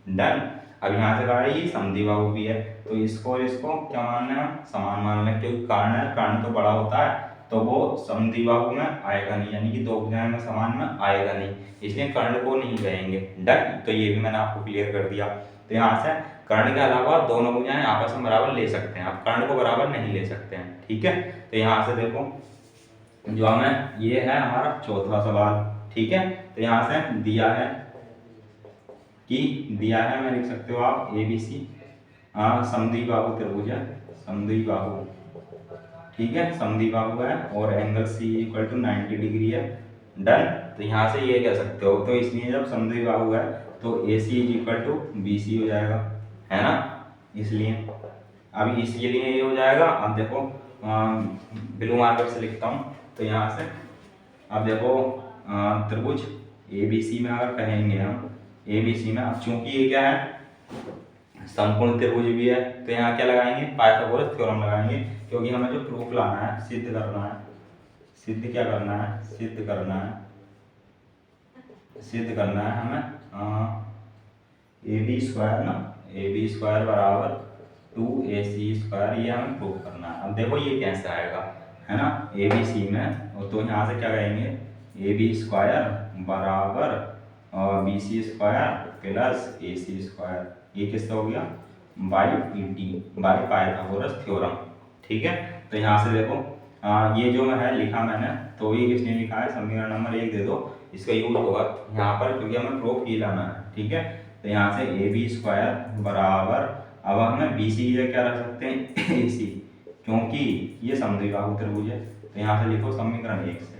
डन। अब यहाँ से कहा है ये समद्विबाहु भी है, तो इसको और इसको क्या मानना है, समान मान लें, क्योंकि कर्ण तो बड़ा होता है तो वो समद्विबाहु में आएगा नहीं, यानी कि दो भुजाएं में समान में आएगा नहीं, इसलिए कर्ण को नहीं कहेंगे डन। तो ये भी मैंने आपको क्लियर कर दिया। तो यहाँ से कर्ण के अलावा दोनों भुजाएं आपस में बराबर ले सकते हैं, आप कर्ण को बराबर नहीं ले सकते हैं, ठीक है। तो यहाँ से देखो जो हमें ये है हमारा चौथा सवाल, ठीक है। तो यहाँ से दिया है मैं लिख सकते हो आप ABC समद्विबाहु त्रिभुज है, समद्विबाहु, ठीक है, समद्विबाहु है, और एंगल C = 90 डिग्री है डन। तो यहाँ से ये कह सकते हो, तो इसलिए जब समद्विबाहु है तो AC = BC हो जाएगा है ना, इसलिए अब इसलिए ये हो जाएगा। अब देखो ब्लू मार्कर से लिखता हूँ, तो यहाँ से अब देखो त्रिभुज ABC में अगर कहेंगे हम ABC में, अब चूंकि ये क्या है समकोण त्रिभुज भी है, तो यहाँ क्या लगाएंगे, पाइथागोरस थ्योरम लगाएंगे, क्योंकि हमें जो प्रूफ लाना है, सिद्ध करना है, सिद्ध करना है हमें AB स्क्वायर ना, AB स्क्वायर बराबर 2AC स्क्वायर, ये हमें प्रूव करना है। अब देखो ये कैसे आएगा है ना ABC में, तो यहाँ से क्या कहेंगे AB स्क्वायर बराबर BC square plus AC square, ये किससे हो गया बाई पाइथागोरस थ्योरम, ठीक है। तो यहाँ से देखो ये जो है लिखा मैंने, तो ये किसने लिखा है, समीकरण नंबर 1 दे दो इसका यूज होगा यहाँ पर, क्योंकि हमें प्रूफ ही लाना है, ठीक है। तो यहाँ से ए बी स्क्वायर बराबर, अब हमें बी सी की जगह क्या रख सकते हैं, ए सी, क्योंकि ये समद्विबाहु त्रिभुज है। तो यहाँ से लिखो समीकरण 1 से,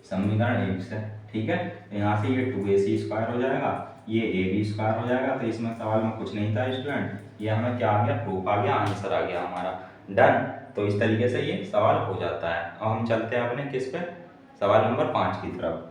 समीकरण 1 से, ठीक है। तो यहाँ से ये 2ac स्क्वायर हो जाएगा, ये ए बी स्क्वायर हो जाएगा। तो इसमें सवाल में कुछ नहीं था स्टूडेंट, ये हमें क्या आ गया, प्रूफ आ गया, आंसर आ गया हमारा, डन। तो इस तरीके से ये सवाल हो जाता है। अब हम चलते हैं अपने किस पे, सवाल नंबर 5 की तरफ।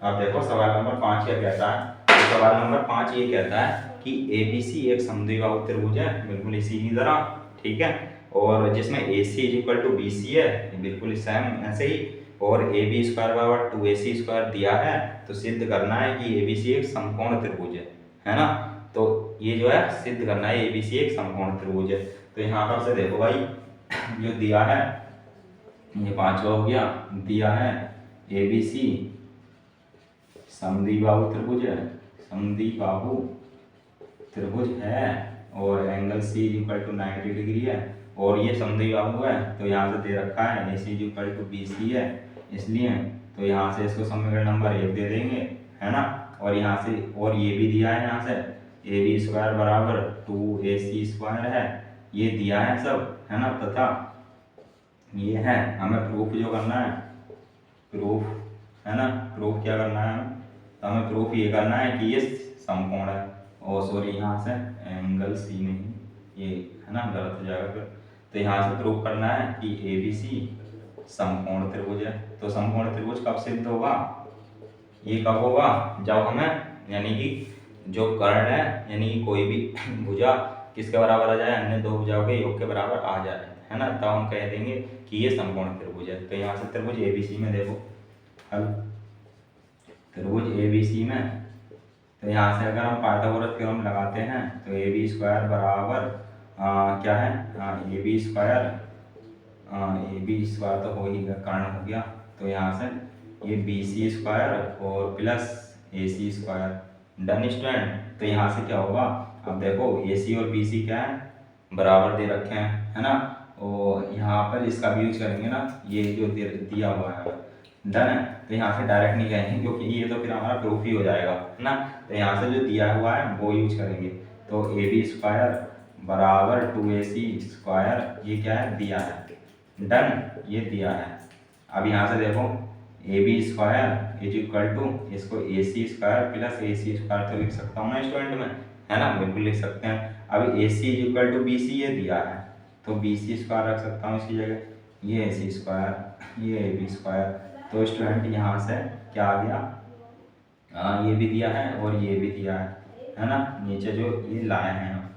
अब देखो सवाल नंबर 5 क्या कहता है। तो सवाल नंबर 5 ये कहता है कि ABC एक समद्विबाहु त्रिभुज है, बिल्कुल इसी की तरह, ठीक है। और जिसमें AC इक्वल टू BC है, बिल्कुल सेम ऐसे ही। और AB स्क्वायर बराबर 2AC स्क्वायर दिया है, तो सिद्ध करना है कि ABC एक समकोण त्रिभुज है ना। तो ये जो है सिद्ध करना है ABC एक समकोण त्रिभुज है। तो यहाँ पर से देखो भाई, जो दिया है ये 5वां हो गया, दिया है ABC समद्विबाहु त्रिभुज है, समद्विबाहु त्रिभुज है, और angle C equal to 90 degree है, और ये समद्विबाहु है। तो यहाँ से दे रखा है AC इक्वल टू BC है, इसलिए तो यहाँ से इसको समीकरण नंबर 1 दे देंगे, है ना। और यहाँ से और ये भी दिया है, यहाँ से ए बी स्क्वायर बराबर 2AC स्क्वायर है, ये दिया है सब, है ना। तथा ये है, हमें प्रूफ जो करना है, प्रूफ, है ना, प्रूफ क्या करना है, तो हमें प्रूफ ये करना है कि ये समकोण है। और सॉरी यहाँ से एंगल C नहीं, ये है ना, गलत हो जाएगा फिर। तो यहाँ से प्रूफ करना है कि ABC समकोण त्रिभुज है। तो समकोण त्रिभुज कब सिद्ध होगा, ये कब होगा, जब हमें यानी कि जो कर्ण है, यानी कि कोई भी भुजा किसके बराबर आ जाए, अन्य दो भुजाओं के योग के बराबर आ जाए, है ना, तब हम कह देंगे कि ये समकोण त्रिभुज है। तो यहाँ से त्रिभुज ABC में देखो हल, त्रिभुज ABC में, तो यहाँ से अगर हम पाइथागोरस थ्योरम लगाते हैं तो ए बी स्क्वायर बराबर क्या है, ए बी स्क्वायर तो हो ही गया, कर्ण हो गया। तो यहाँ से ये बी सी स्क्वायर और प्लस ए सी स्क्वायर, डन स्टूडेंट। तो यहाँ से क्या होगा, अब देखो ए सी और बी सी क्या है, बराबर दे रखे हैं, है ना। और यहाँ पर इसका भी यूज करेंगे ना, ये जो दिया हुआ है, डन है। तो यहाँ से डायरेक्ट नहीं कहेंगे, क्योंकि ये तो फिर हमारा प्रूफ ही हो जाएगा, है ना। तो यहाँ से जो दिया हुआ है वो यूज करेंगे। तो ए बी स्क्वायर बराबर 2AC स्क्वायर, ये क्या है, दिया है, डन, ये दिया है। अब यहाँ से देखो A B square is equal to, इसको AC square plus AC square तो लिख सकता हूँ ना स्टूडेंट में, है ना, बिल्कुल लिख सकते हैं। अब AC is equal to BC ये दिया है, तो BC स्क्वायर रख सकता हूँ इसकी जगह, ये AC स्क्वायर, ये AB स्क्वायर। तो स्टूडेंट यहाँ से क्या आ गया, ये भी दिया है और ये भी दिया है ना, नीचे जो ये लाए हैं हम,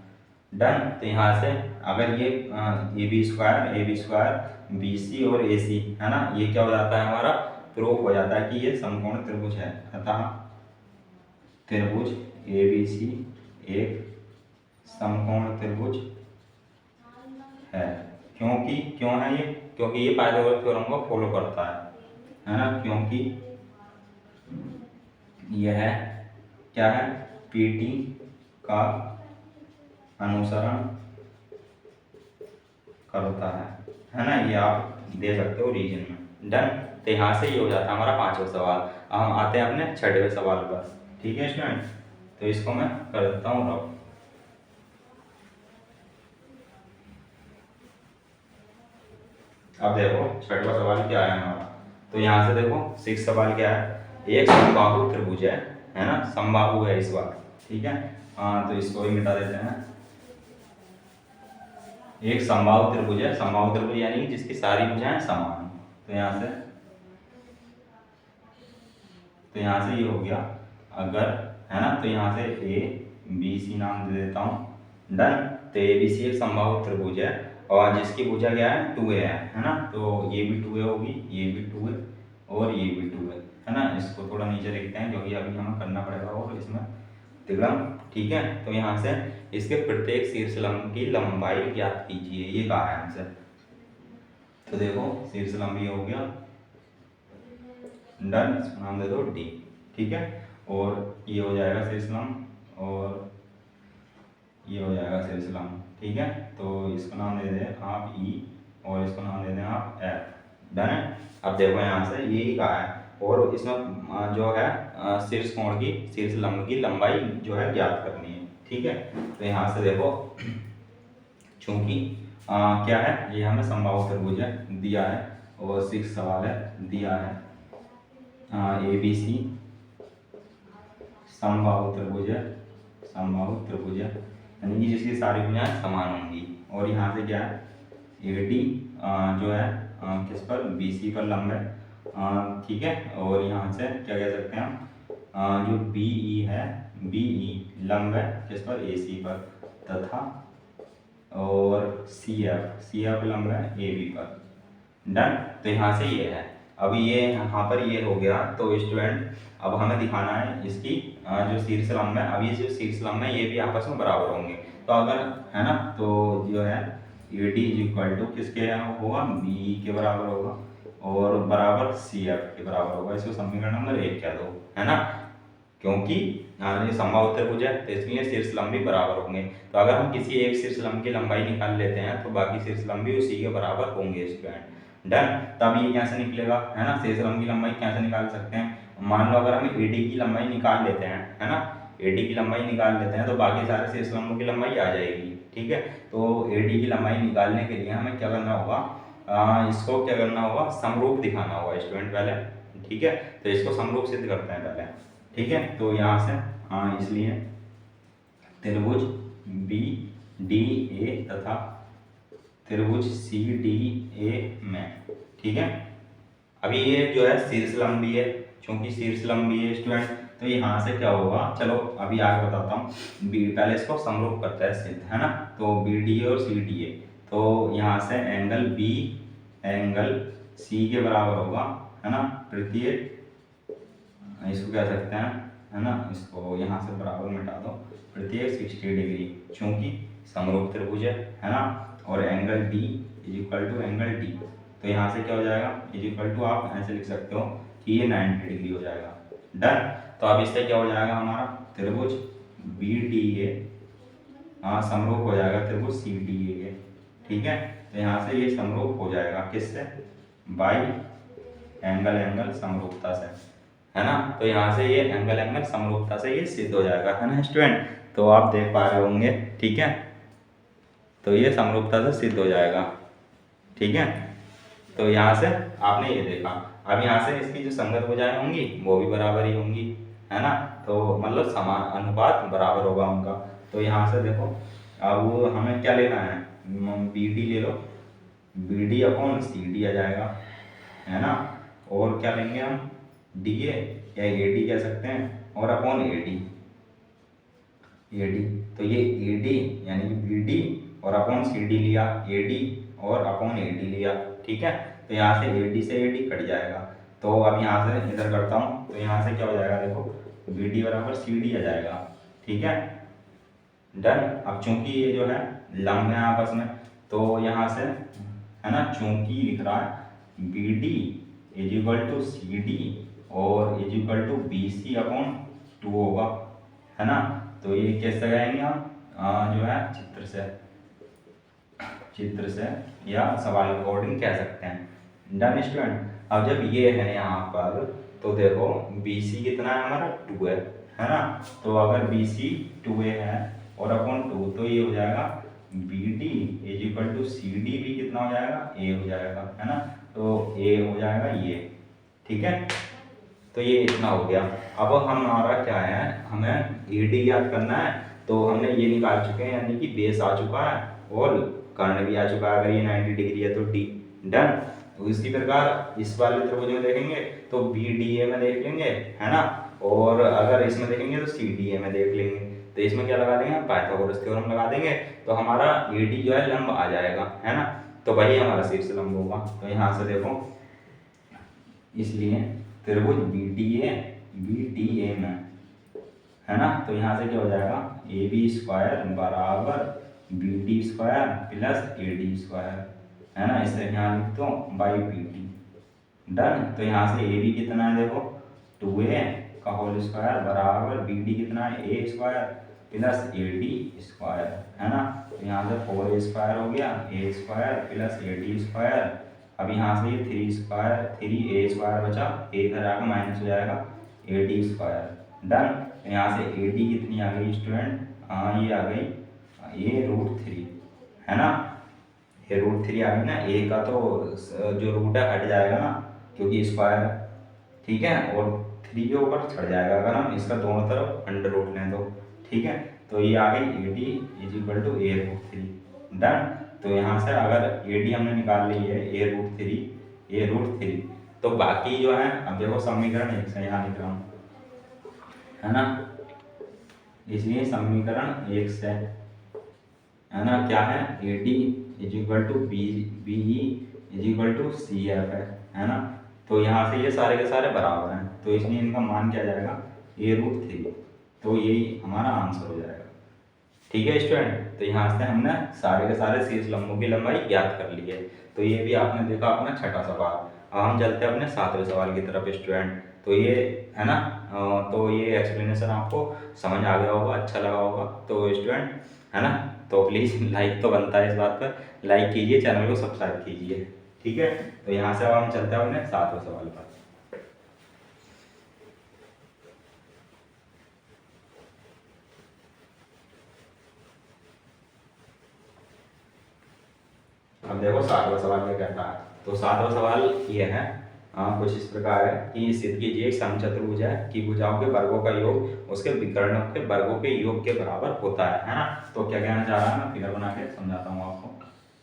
डन। तो यहाँ से अगर ये ए बी स्क्वायर BC और AC, है ना, ये क्या हो जाता है, हमारा प्रूफ हो जाता है कि ये समकोण त्रिभुज है। अतः त्रिभुज ABC एक समकोण त्रिभुज है। क्यों है ये, क्योंकि ये पाइथागोरस थ्योरम को फॉलो करता है ना, क्योंकि यह क्या है, PT का अनुसरण करता है ना, ये आप दे सकते हो रीजन में, डन। तो यहाँ से ये हो जाता है हमारा 5वां सवाल। अब हम आते हैं अपने 6वें सवाल पर, ठीक है स्टूडेंट। तो इसको मैं कर देता हूँ रब। अब देखो 6वां सवाल क्या है हमारा। तो यहाँ से देखो 6 सवाल क्या है, एक समबाहु त्रिभुज है ना, समबाहु है इस बार, ठीक है। तो इसको भी मिटा देते हैं। एक समबाहु त्रिभुज है, समबाहु त्रिभुज यानी कि जिसकी सारी भुजाएं समान। तो यहाँ से ये हो गया, अगर, है ना, तो यहाँ से ABC नाम दे देता हूँ, डन। तो ABC एक समबाहु त्रिभुज है और जिसकी भुजा क्या है, 2A है ना। तो ये भी 2A होगी, ये भी 2A और ये भी 2A, है ना। इसको थोड़ा नीचे लिखते हैं क्योंकि अभी हमें करना पड़ेगा और इसमें तिगड़म, ठीक है। तो यहाँ से इसके प्रत्येक शीर्षलंब की लंबाई ज्ञात कीजिए, ये कहा है हमसे। तो देखो शीर्षलंब ये हो गया, डन, इसको नाम दे दो D, ठीक है। और ये हो जाएगा शीर्षलंब और ये हो जाएगा शीर्षलंब, ठीक है। तो इसको नाम दे दें आप ई और इसको नाम दे दें आप एफ। डन है। अब देखो यहाँ से ये ही कहा है और इसमें जो है शीर्ष कोण की शीर्ष लंब की लंबाई जो है ज्ञात करनी है। ठीक है, तो यहाँ से देखो चूंकि क्या है, ये हमें समबाहु त्रिभुज दिया है और 6 सवाल है दिया है ABC समबाहु त्रिभुज यानी कि जिसकी सारी भुजाएं समान होंगी। और यहाँ से क्या है, AD जो है किस पर, BC पर लंब है। ठीक है, और यहाँ से क्या कह सकते हैं हम, जो BE है, BE लंब है किस पर, AC पर, तथा और CF लंब है AB पर। डन। तो यहाँ से ये है, अब ये यहाँ पर ये हो गया। तो स्टूडेंट अब हमें दिखाना है इसकी जो शीर्ष लंब है, अब ये जो शीर्ष लंब है ये भी आपस में बराबर होंगे। तो अगर है ना, तो जो है AD इक्वल टू किसके होगा, BE के बराबर होगा और बराबर CF के बराबर होगा। इसको समीकरण नंबर 1 कह दो, है ना, क्योंकि ये समबाहु त्रिभुज है तो इसलिए शीर्ष लंब भी बराबर होंगे। तो अगर हम किसी एक शीर्ष लंब की लंबाई निकाल लेते हैं तो बाकी शीर्ष लंब भी उसी के बराबर होंगे स्टूडेंट। डन। तब ये कैसे निकलेगा, है ना, शीर्ष लंब की लंबाई कैसे निकाल सकते हैं, मान लो अगर हम AD की लंबाई निकाल लेते हैं, है ना, AD की लंबाई निकाल लेते हैं तो बाकी सारे शीर्ष लंबों की लंबाई आ जाएगी। ठीक है, तो AD की लंबाई निकालने के लिए हमें क्या करना होगा, इसको क्या करना होगा, समरूप दिखाना होगा स्टूडेंट पहले। ठीक है, तो इसको समरूप सिद्ध करते हैं पहले। ठीक है, तो यहाँ से इसलिए त्रिभुज BDA तथा त्रिभुज CDA में, ठीक है, अभी ये जो है शीर्ष लंबी है, क्योंकि शीर्ष लंबी है स्टूडेंट, तो यहाँ से क्या होगा, चलो अभी आगे बताता हूँ। पहले इसको समरूप करता है सिद्ध, है ना, तो BDA और CDA, तो यहाँ से एंगल B एंगल C के बराबर होगा, है ना, प्रत्येक, इसको कह सकते हैं, है ना, इसको यहाँ से बराबर मिटा दो, प्रत्येक 60 डिग्री, क्योंकि समरूप त्रिभुज है ना, और angle D is equal to angle D, तो यहाँ से क्या हो जाएगा, इज इक्वल टू आप ऐसे लिख सकते हो कि ये 90 डिग्री हो जाएगा। डन। तो अब इससे क्या हो जाएगा, हमारा त्रिभुज BDA समरूप हो जाएगा त्रिभुज CDA के। ठीक है, तो यहाँ से ये समरूप हो जाएगा किससे, बाई एंगल समरूपता से, है ना, तो यहाँ से ये एंगल समरूपता से ये सिद्ध हो जाएगा, है ना स्टूडेंट, तो आप देख पा रहे होंगे। ठीक है, तो ये समरूपता से सिद्ध हो जाएगा। ठीक है, तो यहाँ से आपने ये देखा। अब यहाँ से इसकी जो संगत भुजाएं होंगी वो भी बराबर ही होंगी, है ना, तो मतलब समान अनुपात बराबर होगा उनका। तो यहाँ से देखो, अब हमें क्या लेना है, BD ले लो, BD अपॉन CD आ जाएगा, है ना, और क्या लेंगे हम, DA या AD कह सकते हैं, और अपॉन AD, तो ये AD यानी कि BD और अपॉन CD लिया, AD और अपॉन AD लिया। ठीक है, तो यहाँ से AD से AD कट जाएगा, तो अब यहाँ से इधर करता हूँ, तो यहाँ से क्या हो जाएगा, देखो BD बराबर CD आ जाएगा। ठीक है, डन। अब चूंकि ये जो है लंब है आपस में, तो यहाँ से, है ना, चूंकि लिख रहा है BD is equal to CD और is equal to BC upon 2 होगा, है ना, तो ये कैसे लगाएंगे हम, जो है चित्र से या सवाल के अकॉर्डिंग कह सकते हैं। Done student. अब जब ये है यहाँ पर, तो देखो BC कितना है हमारा, 2 है ना, तो अगर BC 2a है और अपॉन 2, तो ये हो जाएगा BD is equal to CD भी कितना हो जाएगा, A हो जाएगा, है ना, तो A हो जाएगा ये। ठीक है, तो ये इतना हो गया। अब हमारा क्या है, हमें AD याद करना है, तो हमने ये निकाल चुके हैं, यानी कि बेस आ चुका है और कर्ण भी आ चुका है। अगर ये 90 डिग्री है तो D। डन। तो इसी प्रकार इस वाले त्रिभुज में देखेंगे तो BDA में देख लेंगे, है ना, और अगर इसमें देखेंगे तो CDA में देख लेंगे। तो इसमें क्या लगा देंगे, पाइथागोरस थ्योरम लगा देंगे, तो हमारा AD जो है लंब आ जाएगा, है ना, तो वही हमारा शीर्ष लंब होगा। तो यहाँ से देखो, इसलिए त्रिभुज BDA में, है ना, तो यहाँ से क्या हो जाएगा, AB स्क्वायर बराबर BD square plus AD square, है ना, इसे यहाँ लिख दो बाई BD। डन। तो यहाँ से AB कितना है, देखो 2a का होल स्क्वायर बराबर BD कितना है, A square plus A D square, है ना। तो यहाँ से 4a स्क्वायर हो गया, A square plus A D square. अब यहाँ से ये 3 स्क्वायर 3a स्क्वायर बचा, ए इधर आकर माइनस हो जाएगा, ए डी स्क्वायर। डन। यहाँ से ए डी कितनी आ गई स्टूडेंट, हाँ ये आ गई a√3, है ना। a√3 आ गई ना, ए का तो जो रूट है हट जाएगा ना क्योंकि स्क्वायर, ठीक है, और 3 के ऊपर चढ़ जाएगा अगर हम इसका दोनों तरफ अंडर रूट लें तो, ठीक है। तो ये आ गई A D is equal to a√3। डन। तो यहाँ से अगर ए डी हमने निकाल ली है a√3 तो बाकी जो है, अब देखो समीकरण 1 से यहाँ लिख रहा हूँ, है ना, इसलिए समीकरण 1 से, है ना, क्या है, A D is equal to B E is equal to C F है ना। तो यहाँ से ये सारे के सारे बराबर हैं, तो इसलिए इनका मान क्या जाएगा, a√3। तो यही हमारा आंसर हो जाएगा, ठीक है स्टूडेंट। तो यहाँ से हमने सारे के सारे शीर्ष लंबों की लंबाई ज्ञात कर ली है। तो ये भी आपने देखा अपना छठा सवाल। अब हम चलते हैं अपने 7वें सवाल की तरफ स्टूडेंट। तो ये, है ना, तो ये एक्सप्लेनेशन आपको समझ आ गया होगा, अच्छा लगा होगा तो स्टूडेंट, है ना। तो प्लीज़ लाइक तो बनता है, इस बात पर लाइक कीजिए, चैनल को सब्सक्राइब कीजिए, ठीक है। तो यहाँ से अब हम चलते हैं अपने 7वें सवाल पर। अब देखो 7वां सवाल क्या कहता है। तो 7वां सवाल ये है, कुछ इस प्रकार है कि सिद्ध कीजिए एक समचतुर्भुज है कि भुजाओं के वर्गों का योग उसके विकर्णों के वर्गों के योग के बराबर होता है ना। तो क्या कहना चाह रहा है, मैं फिगर बना के समझाता हूँ आपको।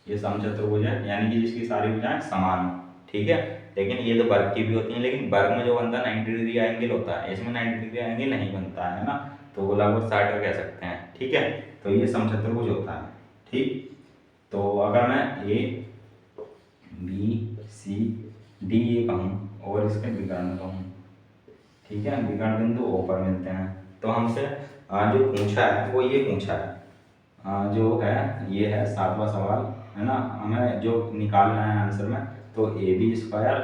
ये समचतुर्भुज है यानी कि जिसकी सारी भुजाएं समान हो, ठीक है। लेकिन ये तो वर्ग की भी होती है, लेकिन वर्ग में जो बनता है 90 डिग्री का एंगल होता है, इसमें 90 डिग्री एंगल नहीं बनता है ना। तो वो लगभग 60 का कह सकते हैं, ठीक है। तो ये समचतुर्भुज होता है, ठीक। तो अगर मैं ए बी सी डी ये कहूँ और इसके विकर्ण कहूँ, ठीक है, विकर्ण बिंदु ओ पर मिलते हैं। तो हमसे जो पूछा है वो ये पूछा है, जो है ये है 7वां सवाल, है ना। हमें जो निकालना है आंसर में, तो A B square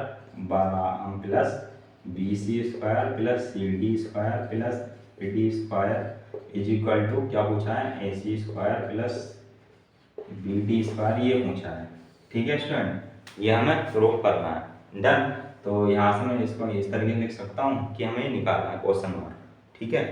plus B C square plus C D square plus A D square is equal to क्या पूछा है, A C square plus B D square, ये पूछा है, ठीक है स्टूडेंट। ये हमें प्रूफ करना है। डन। तो यहाँ से मैं इसको इस तरीके से लिख सकता हूँ कि हमें निकालना है क्वेश्चन मार्क, ठीक है।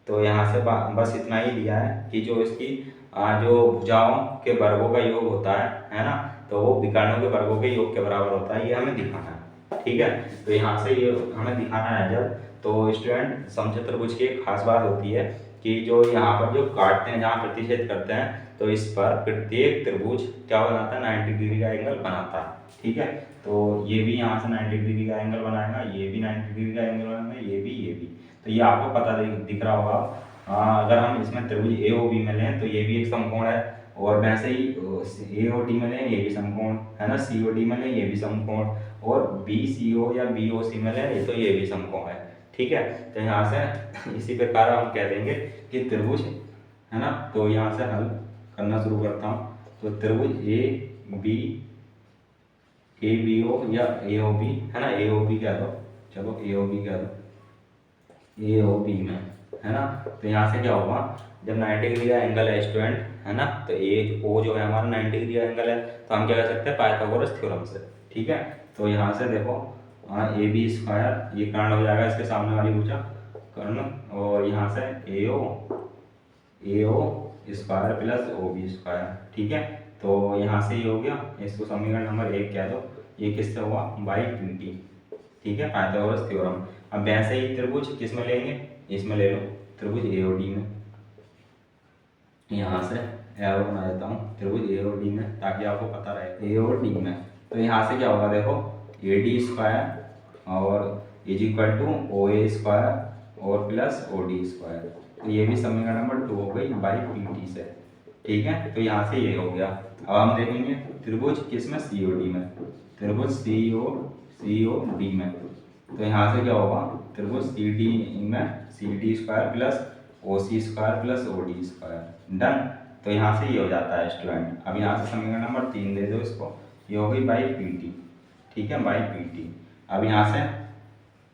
तो यहाँ से बस इतना ही दिया है कि जो इसकी जो भुजाओं के वर्गों का योग होता है ना, तो वो विकर्णों के वर्गों के योग के बराबर होता है, ये हमें दिखाना है, ठीक है। तो यहाँ से ये हमें दिखाना है जब, तो स्टूडेंट समचतुर्भुज की एक खास बात होती है कि जो यहाँ पर जो काटते हैं, जहाँ प्रतिच्छेद करते हैं, तो इस पर प्रत्येक त्रिभुज क्या बनाता है, 90 डिग्री का एंगल बनाता है, ठीक है। तो ये भी यहाँ से 90 डिग्री का एंगल बनाएगा, ये भी 90 डिग्री का एंगल बनाएगा, ये भी। तो ये आपको पता दिख रहा होगा। अगर हम इसमें त्रिभुज ए ओ बी में लें तो ये भी एक समकोण है, और वैसे ही ए ओ डी में लें ये भी समकोण है ना, सी ओ डी में लें ये भी समकोण, और बी सी ओ या बी ओ सी में लें तो ये भी समकोण है, ठीक है। तो यहाँ से इसी प्रकार हम कह देंगे कि त्रिभुज, है ना। तो यहाँ से हल करना शुरू करता हूँ। तो त्रिभुज ए बी ओ या ए ओ बी, है ना, ए ओ बी कह दो, चलो ए ओ बी कह दो, ए ओ बी में, है ना। तो यहाँ से क्या होगा, जब 90 डिग्री का एंगल है स्टूडेंट, है ना, तो ए ओ जो है हमारा 90 डिग्री का एंगल है, तो हम क्या कर सकते हैं, पाइथागोरस थ्योरम से, ठीक है। तो यहाँ से देखो ए बी स्क्वायर, ये कर्ण हो जाएगा इसके सामने वाली भुजा कर्ण, और यहाँ से A O square plus O B square, ठीक है। तो यहाँ से ये हो गया, इसको समीकरण नंबर 1 कह दो। ये किससे हुआ, बाई पी टी, ठीक है, पाइथागोरस थ्योरम। अब वैसे ही त्रिभुज किस में लेंगे, इसमें ले लो, त्रिभुज ए ओ डी में। यहाँ से एरो बना देता हूँ, त्रिभुज ए ओ डी में, ताकि आपको पता रहे, ए ओ डी में। तो यहाँ से क्या होगा, देखो ए डी स्क्वायर और is equal to O A square और प्लस ओ डी स्क्वायर। तो ये भी समीकरण नंबर 2 हो गई बाई पी टी से, ठीक है। तो यहाँ से ये हो गया। अब हम देखेंगे त्रिभुज किस में, सी ओ डी में, त्रिभुज सी ओ डी में। तो यहाँ से क्या होगा, त्रिभुज सी डी में C D square plus O C square plus O D square. Done. तो यहाँ से ये हो जाता है स्टूडेंट। अब यहाँ से समीकरण नंबर 3 दे दो इसको, ये हो गई बाई पी टी, ठीक है, बाई पी टी। अब यहाँ से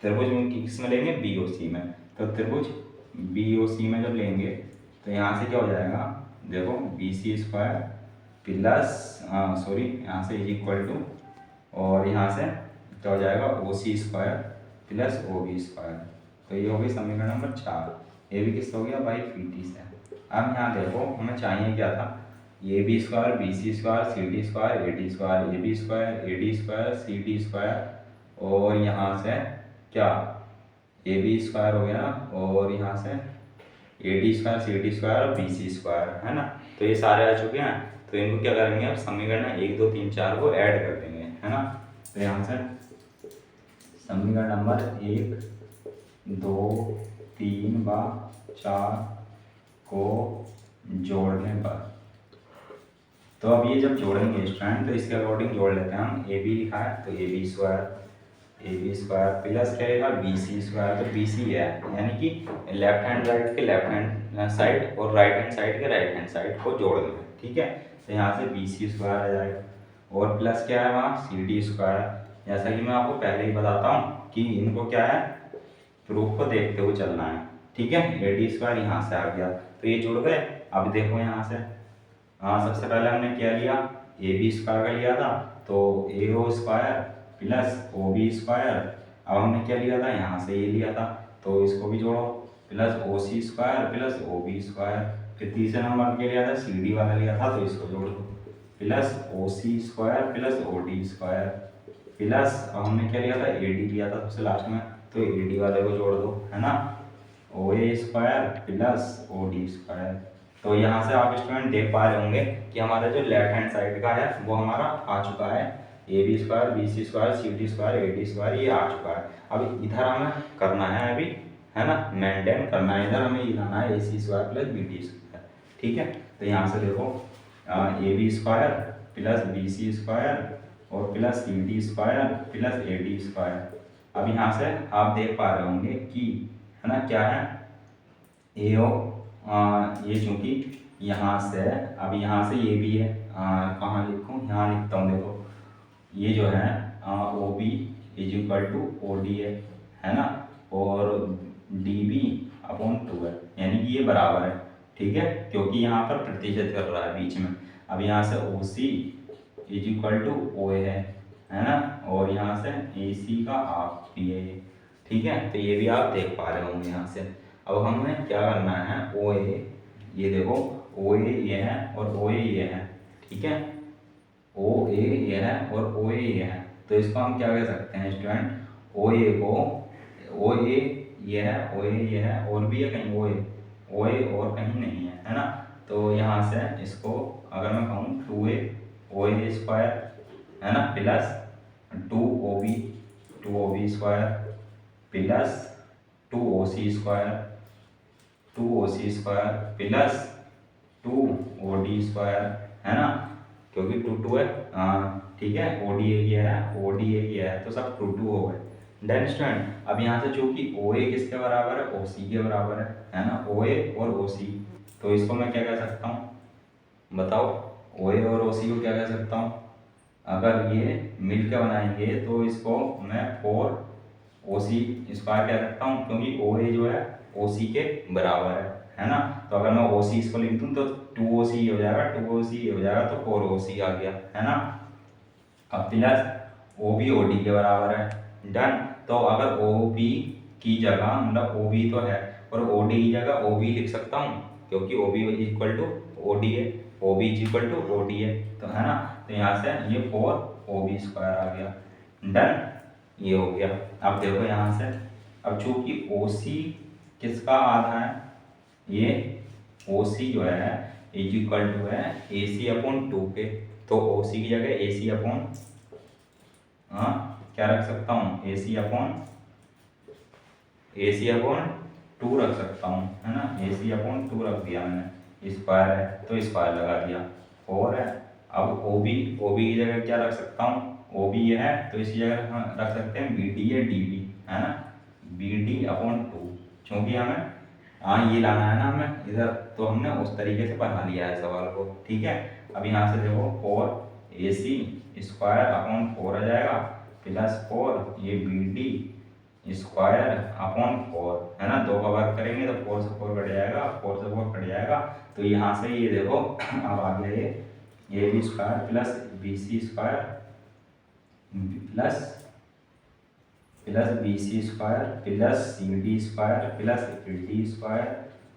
त्रिभुज में किस में लेंगे, बी ओ सी में। तो त्रिभुज बी ओ सी में जब लेंगे तो यहाँ से क्या हो जाएगा, देखो B C square plus sorry यहाँ से इज इक्वल टू, और यहाँ से क्या हो जाएगा O C square plus O B square. तो ये हो गई समीकरण नंबर 4। ये भी किससे हो गया भाई, पी टी से। अब यहाँ देखो हमें चाहिए क्या था, A B square B C square C D square A D square A B square A D square C D square, और यहाँ से क्या ए बी स्क्वायर हो गया, और यहाँ से A D square C D square और बी सी स्क्वायर, है ना। तो ये सारे आ चुके हैं। तो इनको क्या करेंगे, अब समीकरण 1 2 3 4 को ऐड कर देंगे, है ना। तो यहाँ से समीकरण नंबर 1 2 3 व 4 को जोड़ने पर, तो अब ये जब जोड़ेंगे स्टूडेंट तो इसके अकॉर्डिंग जोड़ लेते हैं हम। ए बी लिखा है तो ए बी स्क्वायर प्लस क्या रहेगा बी सी स्क्वायर, तो बी सी है यानी कि लेफ्ट हैंड साइड के लेफ्ट हैंड साइड और राइट हैंड साइड के राइट हैंड साइड को जोड़ देंगे, ठीक है। तो यहाँ से बी सी स्क्वायर आ जाएगा, और प्लस क्या है वहाँ सी डी स्क्वायर। जैसा कि मैं आपको पहले ही बताता हूँ कि इनको क्या है, प्रूफ को देखते हुए चलना है, ठीक है। ए डी स्क्वायर यहाँ से आ गया तो ये जुड़ गए। अब देखो यहाँ से सबसे पहले हमने क्या लिया, ए बी स्क्वायर का लिया था, तो A O square plus O B square. अब हमने क्या लिया था, यहाँ से ये लिया था, तो इसको भी जोड़ो, plus O C square plus O B square. फिर तीसरे नंबर के लिया था सी डी वाला लिया था, तो इसको जोड़ दो, plus O C square plus O D square plus, अब हमने क्या लिया था ए डी लिया था सबसे लास्ट में, तो ए डी वाले को जोड़ दो, है ना, O A square plus O D square. तो यहाँ से आप स्टूडेंट देख पा रहे होंगे कि हमारा जो लेफ्ट हैंड साइड का है वो हमारा आ चुका है, A B square B C square C D square A D square ये आ चुका है। अब इधर हमें करना है अभी, है ना, मेंटेन करना है, इधर हमें ये लाना है A C square plus B D square, ठीक है। तो यहाँ से देखो A B square plus B C square और plus C D square plus A D square. अब यहाँ से आप देख पा रहे होंगे कि, है ना, क्या है ए ओ, ये चूँकि यहाँ से, अब यहाँ से ये भी है, कहाँ लिखूँ, यहाँ लिखता हूँ, देखो ये जो है O B is equal to O D है ना, और डी बी अपॉन 2 है, यानी कि ये बराबर है, ठीक है, क्योंकि यहाँ पर प्रतिशत कर रहा है बीच में। अब यहाँ से O C is equal to O ए है ना, और यहाँ से ए सी का हाफ भी है, ठीक है। तो ये भी आप देख पा रहे होंगे यहाँ से। अब हमें क्या करना है, ओ ए, ये देखो ओ ए ये है और ओ ए ये है, ठीक है, ओ ए ये है और ओ ए ये है। तो इसको हम क्या कह सकते हैं स्टूडेंट, ओ ए को, ओ ए ये है, ओ ए ये है, और भी है कहीं ओ ए और कहीं नहीं है ना। तो यहाँ से इसको अगर मैं कहूँ 2a ओ ए स्क्वायर, है ना, plus 2 O B square plus 2 O C square plus 2 O D square, है ना, क्योंकि 2 है, ठीक है, ओ डी ए किया है, ओ डी ए किया है, तो सब 2 हो गए। देन स्टूडेंट अब यहाँ से चूंकि ओ ए किसके बराबर है, ओ सी के बराबर है ना, ओ ए और ओ सी। तो इसको मैं क्या कह सकता हूँ, बताओ, ओ ए और ओ सी को क्या कह सकता हूँ, अगर ये मिल के बनाएंगे तो इसको मैं 4 ओ सी स्क्वायर कह सकता हूँ, क्योंकि ओ ए जो है ओ सी के बराबर है ना। तो अगर मैं ओ सी इसको लिख दूँ तो 2 ओ सी हो जाएगा, 2 ओ सी हो जाएगा, तो 4 ओ सी आ गया, है ना। अब plus O B O D के बराबर है, डन। तो अगर ओ बी की जगह, मतलब ओ बी तो है, और ओ डी की जगह ओ बी लिख सकता हूँ, क्योंकि O B equal to O D है, O B equal to O D है, तो है ना। तो यहाँ से ये 4 ओ बी स्क्वायर आ गया, डन, ये हो गया। अब देखो यहाँ से, अब चूंकि ओ सी किसका आधा है, ये ओ सी जो है इज इक्वल टू है ए सी अपॉन 2 के, तो ओ सी की जगह ए सी अपॉन, क्या रख सकता हूँ, ए सी अपॉन 2 रख सकता हूँ, है ना, ए सी अपॉन 2 रख दिया मैंने, स्क्वायर है तो स्क्वायर लगा दिया, 4 है। अब ओ बी की जगह क्या रख सकता हूँ, ओ बी ये है तो इसी जगह हम रख सकते हैं बी डी या डी बी, है ना, बी डी अपॉन 2, क्योंकि हमें ये लाना है ना हमें इधर, तो हमने उस तरीके से बना लिया है सवाल को, ठीक है। अब यहाँ से देखो 4 ए सी स्क्वायर अपॉन 4 आ जाएगा, प्लस 4 ये बी डी स्क्वायर अपॉन 4, है ना। 2 का वर्ग करेंगे तो 4 से 4 कट जाएगा, 4 से 4 कट जाएगा। तो यहाँ से ये देखो अब आ गया ये B square plus B C square plus B C square plus C D square plus A D square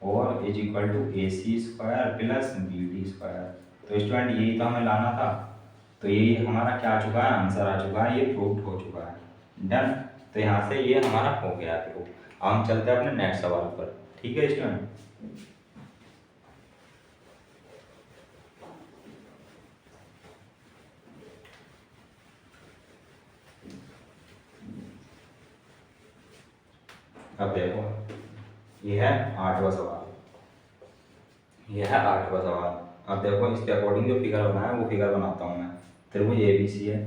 और is equal to A C square plus B D square. तो स्टूडेंट यही तो हमें लाना था। तो यही हमारा क्या आ चुका है, आंसर आ चुका है, ये प्रूफ हो चुका है। डन। तो यहाँ से ये हमारा हो गया प्रूफ। अब हम चलते हैं अपने नेक्स्ट सवाल पर। ठीक है स्टूडेंट। अब देखो ये है 8वां सवाल, ये है 8वां सवाल। अब देखो इसके अकॉर्डिंग जो फिगर बनाया है वो फिगर बनाता हूँ मैं। त्रिभुज ए बी सी है,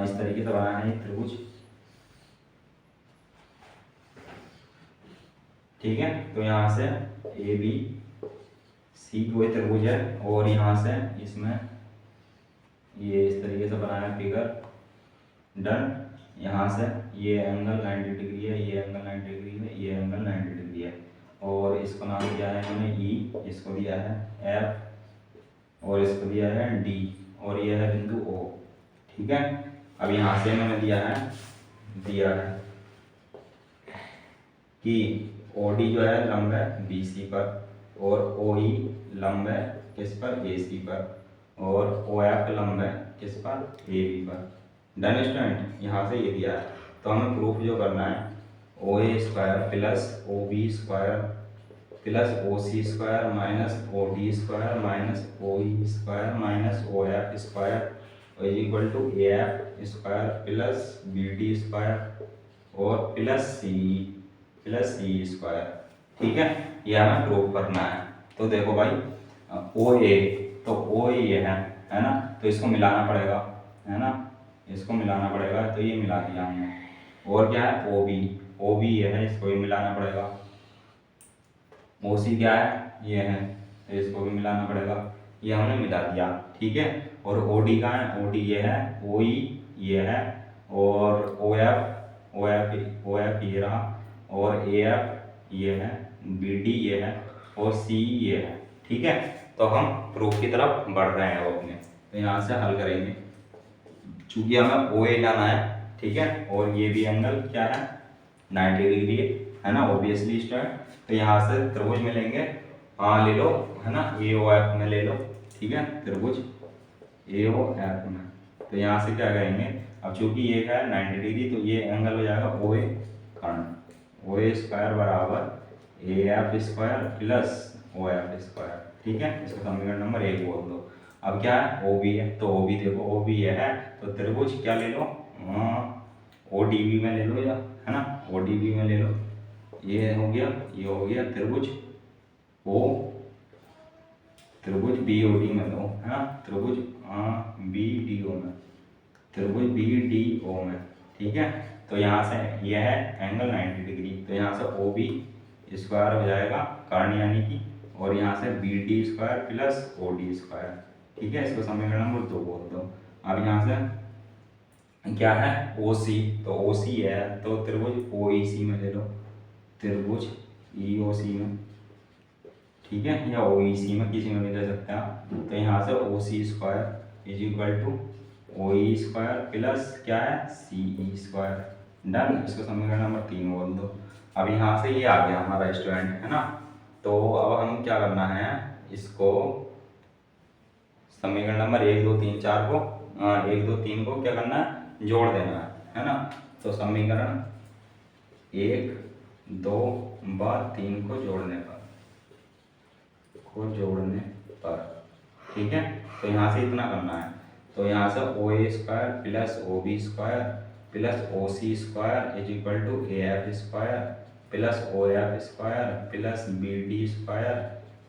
इस तरीके से बनाया है ये त्रिभुज। ठीक है। तो यहाँ से ए बी सी कोई त्रिभुज है और यहाँ से इसमें ये इस तरीके से बनाया है फिगर। डन। यहाँ से ये एंगल 90 डिग्री है, ये एंगल 90 डिग्री है, ये एंगल 90 डिग्री है और इसको नाम दिया है मैंने ई, इसको दिया है एफ और इसको दिया है डी और ये है बिंदु ओ। ठीक है। अब यहाँ से मैंने दिया है कि ओ डी जो है लंब है बी सी पर और ओ ई लंब है किस पर, ए सी पर, और ओ एफ लंब है किस पर, ए बी पर। Done student. यहाँ से ये दिया है तो हमें प्रूफ जो करना है O A square plus O B square plus O C square minus O D square minus O E square minus O F square is equal to A F square plus B D square और plus C square. ठीक है। ये हमें proof करना है। तो देखो भाई ओ ए, तो ओ ए ये है ना, तो इसको मिलाना पड़ेगा, है ना, इसको मिलाना पड़ेगा। तो ये मिला दिया हमने। और क्या है ओ बी ये है, इसको भी मिलाना पड़ेगा। ओ सी क्या है, ये है, तो इसको भी मिलाना पड़ेगा। ये हमने मिला दिया। ठीक है। और ओ डी का है, ओ डी ये है, ओ ई ये है और ओ एफ ये रहा और ए एफ ये है, बी डी ये है और सी ये है। ठीक है। तो हम प्रूफ की तरफ बढ़ रहे हैं अब अपने। तो यहाँ से हल करेंगे चूंकि हमें ओ ए लाना है। ठीक है। और ये भी एंगल क्या है 90 डिग्री है ना, ऑब्वियसली स्टूडेंट। तो यहाँ से त्रिभुज में लेंगे, ले लो, है ना, ए ओ एफ में ले लो। ठीक है। त्रिभुज ए ओ एफ में। तो यहाँ से क्या करेंगे, अब चूंकि ये है 90 डिग्री तो ये एंगल हो जाएगा ओ ए कर्ण, ओ ए स्क्वायर बराबर A F square plus O F square. ठीक है। इसको समीकरण नंबर 1 बोल दो। अब क्या है ओ बी है, तो ओ बी देखो ओ बी ये है तो त्रिभुज क्या ले लो, ओ डी बी में ले लो, या है ना ओ डी बी में ले लो। ये हो गया, ये हो गया त्रिभुज बी ओ डी में लो, है ना, त्रिभुज बी डी ओ में, त्रिभुज बी डी ओ में। ठीक है। तो यहाँ से यह है एंगल 90 डिग्री, तो यहाँ से ओ बी स्क्वायर हो जाएगा कर्ण यानी कि, और यहाँ से B D square plus O D square. ठीक है। इसको समीकरण नंबर 2 बोल दो। अब यहाँ से क्या है ओ सी, तो ओ सी है तो त्रिभुज ओ ई सी में ले लो, त्रिभुज ई ओ सी में। ठीक है। या ओ ई सी में किसी में भी ले सकते हैं आप। तो यहाँ से O C square is equal to O E square plus क्या है सी ई स्क्वायर। डन। इसको समीकरण नंबर 3 बोल दो। अब यहाँ से ये आ गया हमारा स्टूडेंट, है ना। तो अब हम क्या करना है, इसको समीकरण नंबर 1 2 3 4 को 1 2 3 को क्या करना है, जोड़ देना है ना। तो समीकरण 1 2 व 3 को जोड़ने पर, ठीक है। तो यहाँ से इतना करना है। तो यहाँ से O A square plus O B square plus O C square is equal to A F square plus O F square plus B D square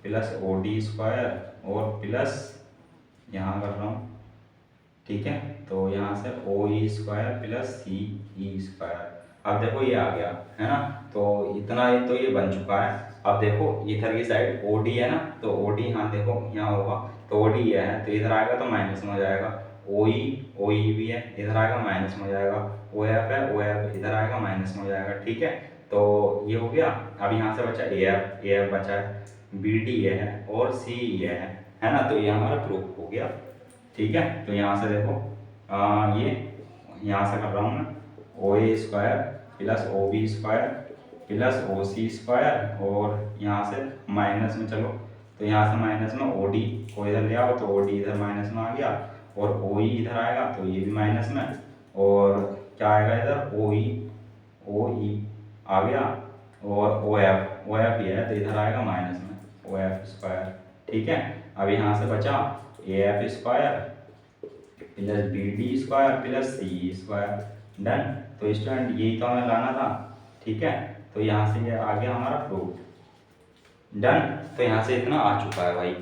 plus O D square और प्लस यहाँ कर रहा हूँ। ठीक है। तो यहाँ से O E square plus C E square. अब देखो ये आ गया, है ना। तो इतना तो ये बन चुका है। अब देखो इधर की साइड ओ डी है ना, तो ओ डी यहाँ देखो यहाँ होगा, तो ओ डी ये है तो इधर आएगा तो माइनस में हो जाएगा। ओ ई भी है, इधर आएगा माइनस में हो जाएगा। ओ एफ है, ओ एफ इधर आएगा माइनस में हो जाएगा, ठीक है। तो ये हो गया। अब यहाँ से बचा ए एफ बचा है, बी डी ये है और सी ये है ना। तो ये हमारा प्रूफ हो गया, ठीक है। तो यहाँ से देखो ये यहाँ से कर रहा हूँ मैं, O A square plus O B square plus O C square और यहाँ से माइनस में, चलो तो यहाँ से माइनस में ओ डी को इधर ले आओ तो ओ डी इधर माइनस में आ गया और ओ ई इधर आएगा तो ये भी माइनस में, और क्या आएगा इधर ओ ई आ गया, और ओ एफ ये है तो इधर आएगा माइनस में ओ एफ स्क्वायर, ठीक है। अब यहाँ से बचा A F square plus B D square plus C square, done. तो स्टूडेंट यही तो हमें लाना था, ठीक है। तो यहाँ से ये आ गया हमारा प्रूफ, डन। तो यहाँ से इतना आ चुका है भाई,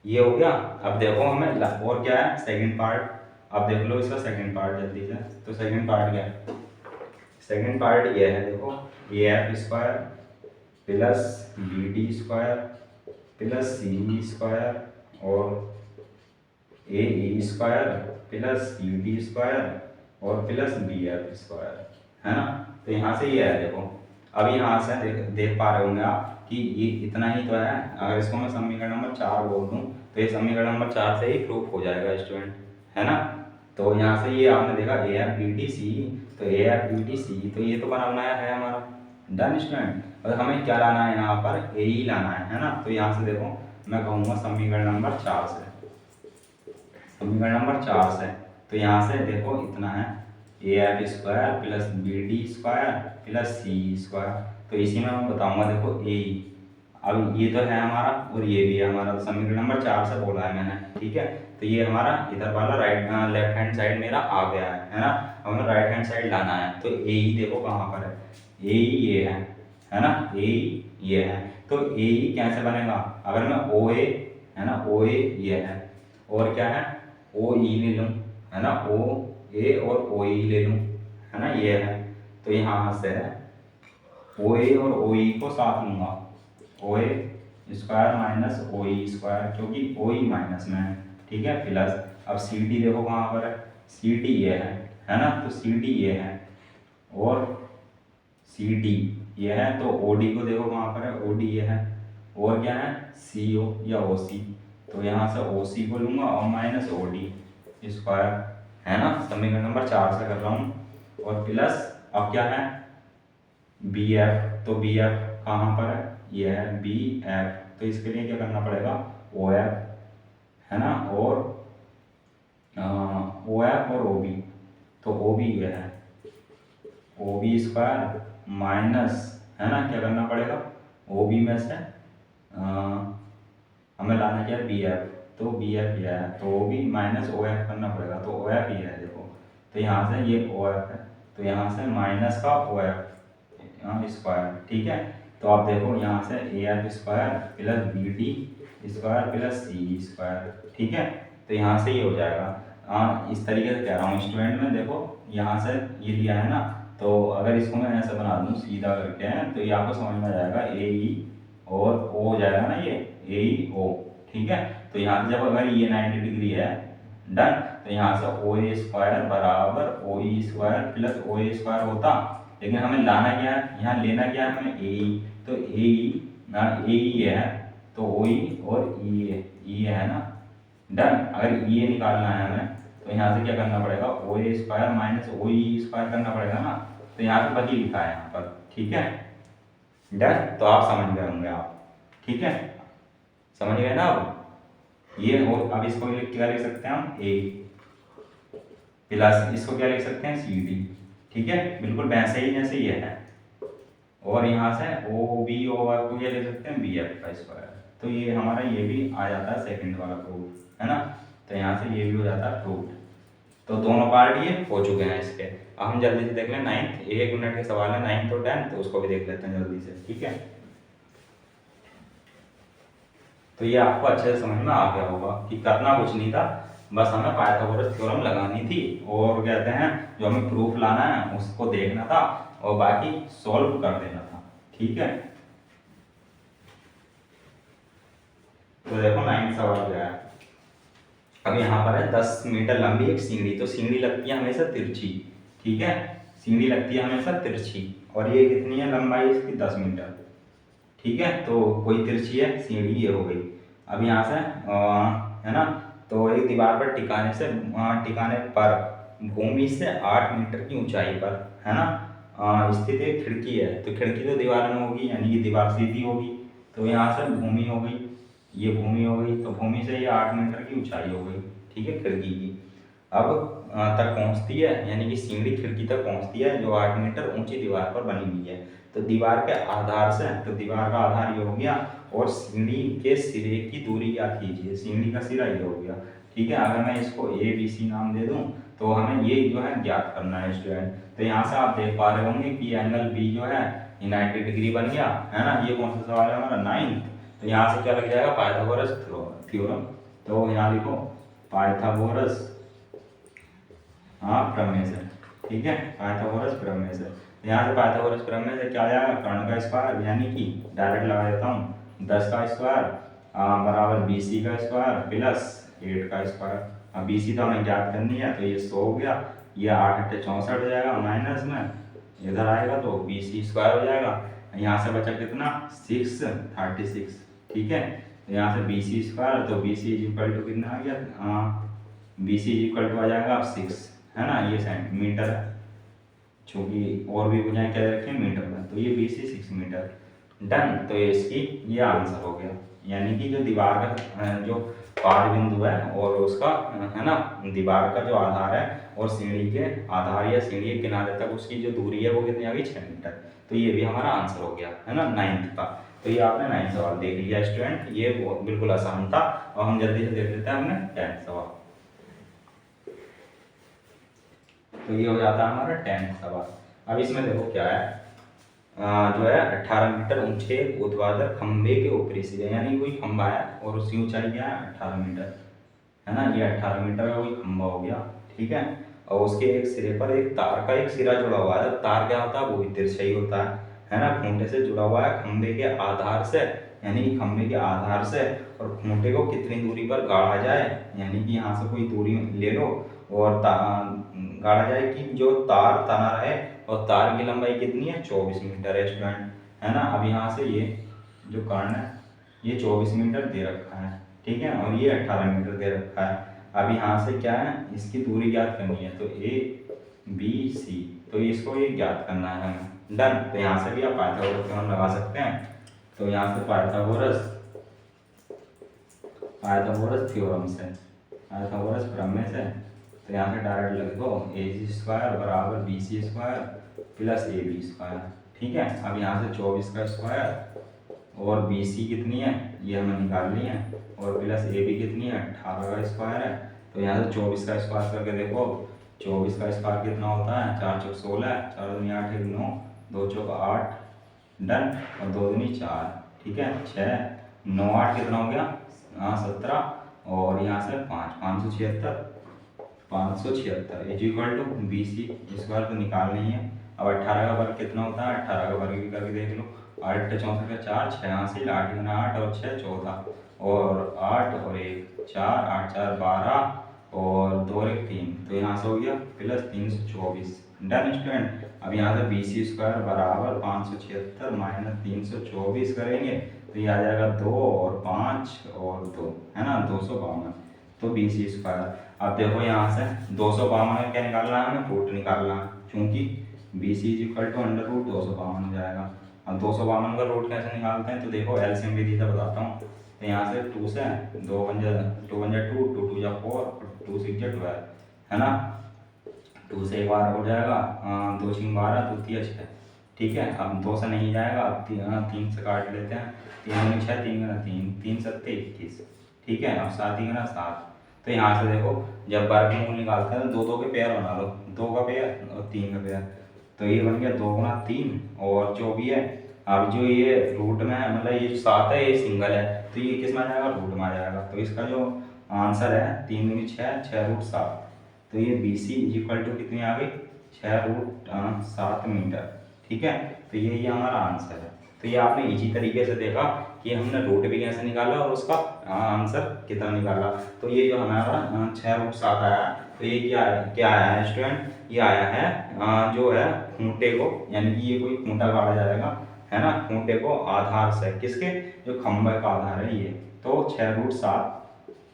ये हो गया। अब देखो हमें और क्या है सेकंड पार्ट, अब देख लो इसका सेकंड पार्ट जल्दी से। तो सेकंड पार्ट क्या है, सेकंड पार्ट ये है, देखो A F square plus B D square plus C square और A E square plus C D square और प्लस बी एफ स्क्वायर, है ना। तो यहाँ से ये है देखो। अब यहाँ से देख पा रहे होंगे आप कि ये इतना ही तो है। अगर इसको मैं समीकरण नंबर 4 बोल दूँ तो ये समीकरण नंबर 4 से ही प्रूफ हो जाएगा स्टूडेंट, है ना। तो यहाँ से ये आपने देखा A F B D C, तो A F B D C तो ये तो बनाया है हमारा, डन स्टूडेंट। और हमें क्या लाना है यहाँ पर, ए ई लाना है ना। तो यहाँ से देखो मैं कहूँगा समीकरण नंबर 4 से, समीकरण नंबर 4 से। तो यहाँ से देखो इतना है A F square plus B D square plus C square. तो इसी में मैं बताऊंगा देखो ए ई, अब ये तो है हमारा और ये भी है हमारा, तो समीकरण नंबर 4 से बोला है मैंने, ठीक है। तो ये हमारा इधर वाला लेफ्ट हैंड साइड मेरा आ गया है ना। हमें राइट हैंड साइड लाना है। तो ए ई देखो कहाँ पर है, ए ई ये है ना, ए ई ये है। तो ए ई कैसे बनेगा, अगर मैं ओ ए है ना, ओ ए ये है और क्या है ओ ई ले लूँ, है ना, ओ ए और ओ ई ले लूँ, है ना, ये है। तो यहाँ से ओ ए और ओ ई को साथ लूँगा, ओ A square minus O E square, क्योंकि ओ ई माइनस में है, ठीक है, प्लस अब सी डी देखो कहाँ पर है, सी डी ये है ना। तो सी डी ये है और सी डी ये है, तो ओ डी को देखो कहाँ पर है, ओ डी ये है, और क्या है सी ओ या ओ सी। तो यहाँ से ओ सी को लूँगा और माइनस ओ डी स्क्वायर, है ना। समीकरण नंबर 4 से कर रहा हूँ, और प्लस अब क्या है बी एफ, तो बी एफ कहाँ पर है, ये है बी एफ। तो इसके लिए क्या करना पड़ेगा ओ एफ, है ना, और ओ एफ और ओ बी। तो ओ बी ये है ओ बी स्क्वायर माइनस, है ना, क्या करना पड़ेगा ओ बी में से हमें लाना क्या है बी एफ, तो बी एफ ये है, तो O B minus O F करना पड़ेगा। तो ओ एफ ये है देखो, तो यहाँ से ये ओ एफ है, तो यहाँ से माइनस का ओ एफ स्क्वायर, ठीक है। तो आप देखो यहाँ से A F square plus B D square plus C square, ठीक है। तो यहाँ से ये हो जाएगा। इस तरीके से कह रहा हूँ स्टूडेंट में, देखो यहाँ से ये दिया है ना, तो अगर इसको मैं ऐसे बना दूँ सीधा करके हैं तो ये आपको समझ में आ जाएगा ए ई और ओ हो जाएगा ना, ये ए ई ओ, ठीक है। तो यहाँ से जब अगर ये 90 डिग्री है, डन, तो यहाँ से ओ ए स्क्वायर बराबर ओ E square plus O A square होता, लेकिन हमें लाना क्या है, यहाँ लेना क्या है हमें ए ई। तो ए ई ये है, तो ओ ई और ई है ना, डन। अगर ये निकालना है हमें तो यहाँ से क्या करना पड़ेगा ओ A square minus O E square करना पड़ेगा ना। तो यहाँ पे वही लिखा है यहाँ पर, ठीक है, डन। तो आप समझ गए होंगे आप, ठीक है, समझ गए ना अब ये। और अब इसको क्या लिख सकते हैं हम ए प्लस इसको क्या लिख सकते हैं सी डी, ठीक है, बिल्कुल वैसे ही जैसे ये है। और यहाँ से ओ बी ओ को क्या लिख सकते हैं बी एफ का स्क्वायर। तो ये हमारा ये भी आ जाता है सेकंड वाला प्रूफ, है ना। तो यहाँ से ये भी हो जाता है प्रूफ। तो दोनों पार्ट ये हो चुके हैं इसके। अब हम जल्दी से देख लें 9th, 1 मिनट के सवाल है 9th और 10th, तो उसको भी देख लेते हैं जल्दी से, ठीक है। तो ये आपको अच्छे से समझ में आ गया होगा कि करना कुछ नहीं था, बस हमें पाइथागोरस थ्योरम लगानी थी और कहते हैं जो हमें प्रूफ लाना है उसको देखना था और बाकी सॉल्व कर देना था, ठीक है। तो देखो 9th सवाल क्या है। अब यहाँ पर है 10 मीटर लंबी एक सीढ़ी, तो सीढ़ी लगती है हमेशा तिरछी, ठीक है। सीढ़ी लगती है हमेशा तिरछी, और ये कितनी है लंबाई इसकी 10 मीटर। ठीक है, तो कोई तिरछी है सीढ़ी ये हो गई। अब यहाँ से है ना, तो एक दीवार पर टिकाने पर भूमि से 8 मीटर की ऊंचाई पर है ना स्थित एक खिड़की है। तो खिड़की तो दीवार में होगी, यानी कि दीवार सीधी होगी। तो यहाँ से भूमि हो गई, ये भूमि हो गई, तो भूमि से ये 8 मीटर की ऊंचाई हो गई। ठीक है, खिड़की की अब तक पहुँचती है, यानी कि सीढ़ी खिड़की तक पहुँचती है जो 8 मीटर ऊंची दीवार पर बनी हुई है। तो दीवार के आधार से, तो दीवार का आधार ये हो गया, और सीढ़ी के सिरे की दूरी याद कीजिए, सीढ़ी का सिरा ये हो गया। ठीक है, अगर मैं इसको ए बी सी नाम दे दूं तो हमें ये जो है ज्ञात करना है स्टूडेंट। तो यहाँ से आप देख पा रहे होंगे कि एंगल बी जो है 90 डिग्री बन गया है ना। ये कौन सा सवाल है हमारा 9th। तो यहाँ से क्या लग जाएगा पाइथागोरस थ्योरम। तो यहाँ लिखो पाइथागोरस प्रमेय से। ठीक है, पाइथागोरस प्रमेय से। यहाँ से पाइथागोरस प्रमेय से क्या आ जाएगा, कर्ण का स्क्वायर, यानी कि डायरेक्ट लगा देता हूँ 10 का स्क्वायर बराबर BC का स्क्वायर प्लस 8 का स्क्वायर। अब BC तो हमें ज्ञात करनी है, तो ये 100 हो गया, ये 8 8 64 हो जाएगा, माइनस में इधर आएगा तो BC स्क्वायर हो जाएगा। यहाँ से बचा कितना 636। ठीक है, तो यहाँ से BC स्क्वायर, तो BC इज इक्वल टू कितना आ गया, BC इज इक्वल टू आ जाएगा 6 है ना, ये सेंटीमीटर है, चूँकि और भी बुझाएं क्या रखें मीटर में, तो ये BC 6 मीटर। डन, तो ये इसकी ये आंसर हो गया। यानी कि जो दीवार का जो पाद बिंदु है और उसका है ना दीवार का जो आधार है और सीढ़ी के आधार या सीढ़ी के किनारे तक उसकी जो दूरी है वो कितनी आ गई 6 मीटर। तो ये भी हमारा आंसर हो गया है ना 9th का। तो ये आपने 9th सवाल देख लिया स्टूडेंट, ये बिल्कुल आसान था। और हम जल्दी से देख लेते हैं हमने 10th सवाल। तो ये हो जाता है हमारा 10th सवाल। अब इसमें देखो क्या है, जो है 18 मीटर ऊंचे ऊर्ध्वाधर खंबे के ऊपरी सिरे, यानी कोई खंबा है और उसकी ऊंचाई क्या है 18 मीटर है ना, ये 18 मीटर का कोई खंबा हो गया। ठीक है, और उसके एक सिरे पर एक तार का एक सिरा जुड़ा हुआ है। तार क्या होता है, वो भी तिरछा ही होता है ना, खूंटे से जुड़ा हुआ है खंबे के आधार से, यानी कि खंबे के आधार से और खूंटे को कितनी दूरी पर गाड़ा जाए, यानी कि यहाँ से कोई दूरी ले लो और गाड़ा जाए कि जो तार तना रहे, और तार की लंबाई कितनी है 24 मीटर है स्टूडेंट है ना। अब यहाँ से ये जो कर्ण है ये 24 मीटर दे रखा है। ठीक है, और ये 18 मीटर दे रखा है। अब यहाँ से क्या है, इसकी दूरी ज्ञात करनी है, तो ABC, तो इसको ये ज्ञात करना है हमें। डन, तो यहाँ से भी आप पाइथागोरस थ्योरम लगा सकते हैं। तो यहाँ से पाइथागोरस थ्योरम से, पाइथागोरस प्रमेय से, तो यहाँ से डायरेक्ट लिख दो AC स्क्वायर बराबर BC square plus AB square. ठीक है, अब यहाँ से 24 का स्क्वायर और BC कितनी है ये हमें निकालनी है, और प्लस AB कितनी है 18 का स्क्वायर है। तो यहाँ से 24 का स्क्वायर करके देखो, 24 का स्क्वायर कितना होता है 4 चौक 16, 4 दूनी 8 1 9, 2 चौक 8, डन, और 2 दूनी 4। ठीक है, 6 9 8 कितना हो गया 17, और यहाँ से 576 is equal to BC square तो निकालनी है। अब 18 का वर्ग कितना होता है, 18 का वर्ग भी करके देख लो, 8 8 64 का 4 6 80, 8 गुना 8 और 6 14, और 8 और 1 4, 8 4 12 और 2 1 3, तो यहाँ से हो गया प्लस 324। डन स्टूडेंट, अब यहाँ से BC स्क्वायर बराबर 576 माइनस 324 करेंगे तो ये आ जाएगा 2 और 5 और 2 है ना 252, तो BC स्क्वायर। अब देखो यहाँ से 252 का क्या निकालना है हमें, रूट निकालना है, चूँकि BC is equal to under root 252 हो जाएगा। अब 252 का रूट कैसे निकालते हैं, तो देखो एलसीएम विधि से बताता हूँ। तो यहाँ से 2 से 2 बन जा 2 बन जा 2 2 2 जा 4 और 2 6 जा 12 है ना, 2 से 1 बार हो जाएगा, 2 6 12 2 3 6। ठीक है, अब 2 से नहीं जाएगा, अब 3 से काट लेते हैं, 3 गुना 6 3 गुना 3 3 7 21। ठीक है, अब 7 गुना 7। तो यहाँ से देखो जब वर्गमूल निकालते हैं तो 2 2 के पेयर बना लो, 2 का पेयर और 3 का पेयर, तो ये बन गया 2 गुना 3, और जो भी है अब जो ये रूट में है मतलब ये 7 है ये सिंगल है, तो ये किस में आ जाएगा रूट में आ जाएगा। तो इसका जो आंसर है 3 दूनी 6 6 रूट 7, तो ये BC इज इक्वल टू कितनी आ गई 6 रूट 7 मीटर। ठीक है, तो ये हमारा आंसर है। तो ये आपने इजी तरीके से देखा कि हमने रूट भी कैसे निकाला और उसका आंसर कितना निकाला। तो ये जो हमारा 6 रूट 7 आया तो ये क्या आया है स्टूडेंट, ये आया है जो है खूंटे को, यानी कि ये कोई खूंटा गाड़ा जाएगा, है ना, खूंटे को आधार से, किसके, जो खंभे का आधार है ये, तो 6√7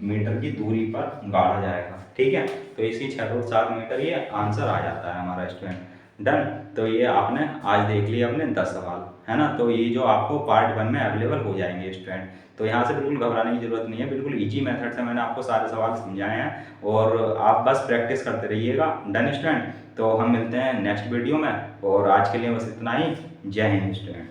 मीटर की दूरी पर गाड़ा जाएगा। ठीक है, तो इसी 6√7 मीटर ये आंसर आ जाता है हमारा स्टूडेंट। डन। तो ये आपने आज देख लिया अपने 10 सवाल, है ना, तो ये जो आपको पार्ट 1 में अवेलेबल हो जाएंगे स्टूडेंट। तो यहाँ से बिल्कुल घबराने की जरूरत नहीं है, बिल्कुल इजी मेथड से मैंने आपको सारे सवाल समझाए हैं और आप बस प्रैक्टिस करते रहिएगा। Done student. तो हम मिलते हैं नेक्स्ट वीडियो में, और आज के लिए बस इतना ही। जय हिंद स्टूडेंट।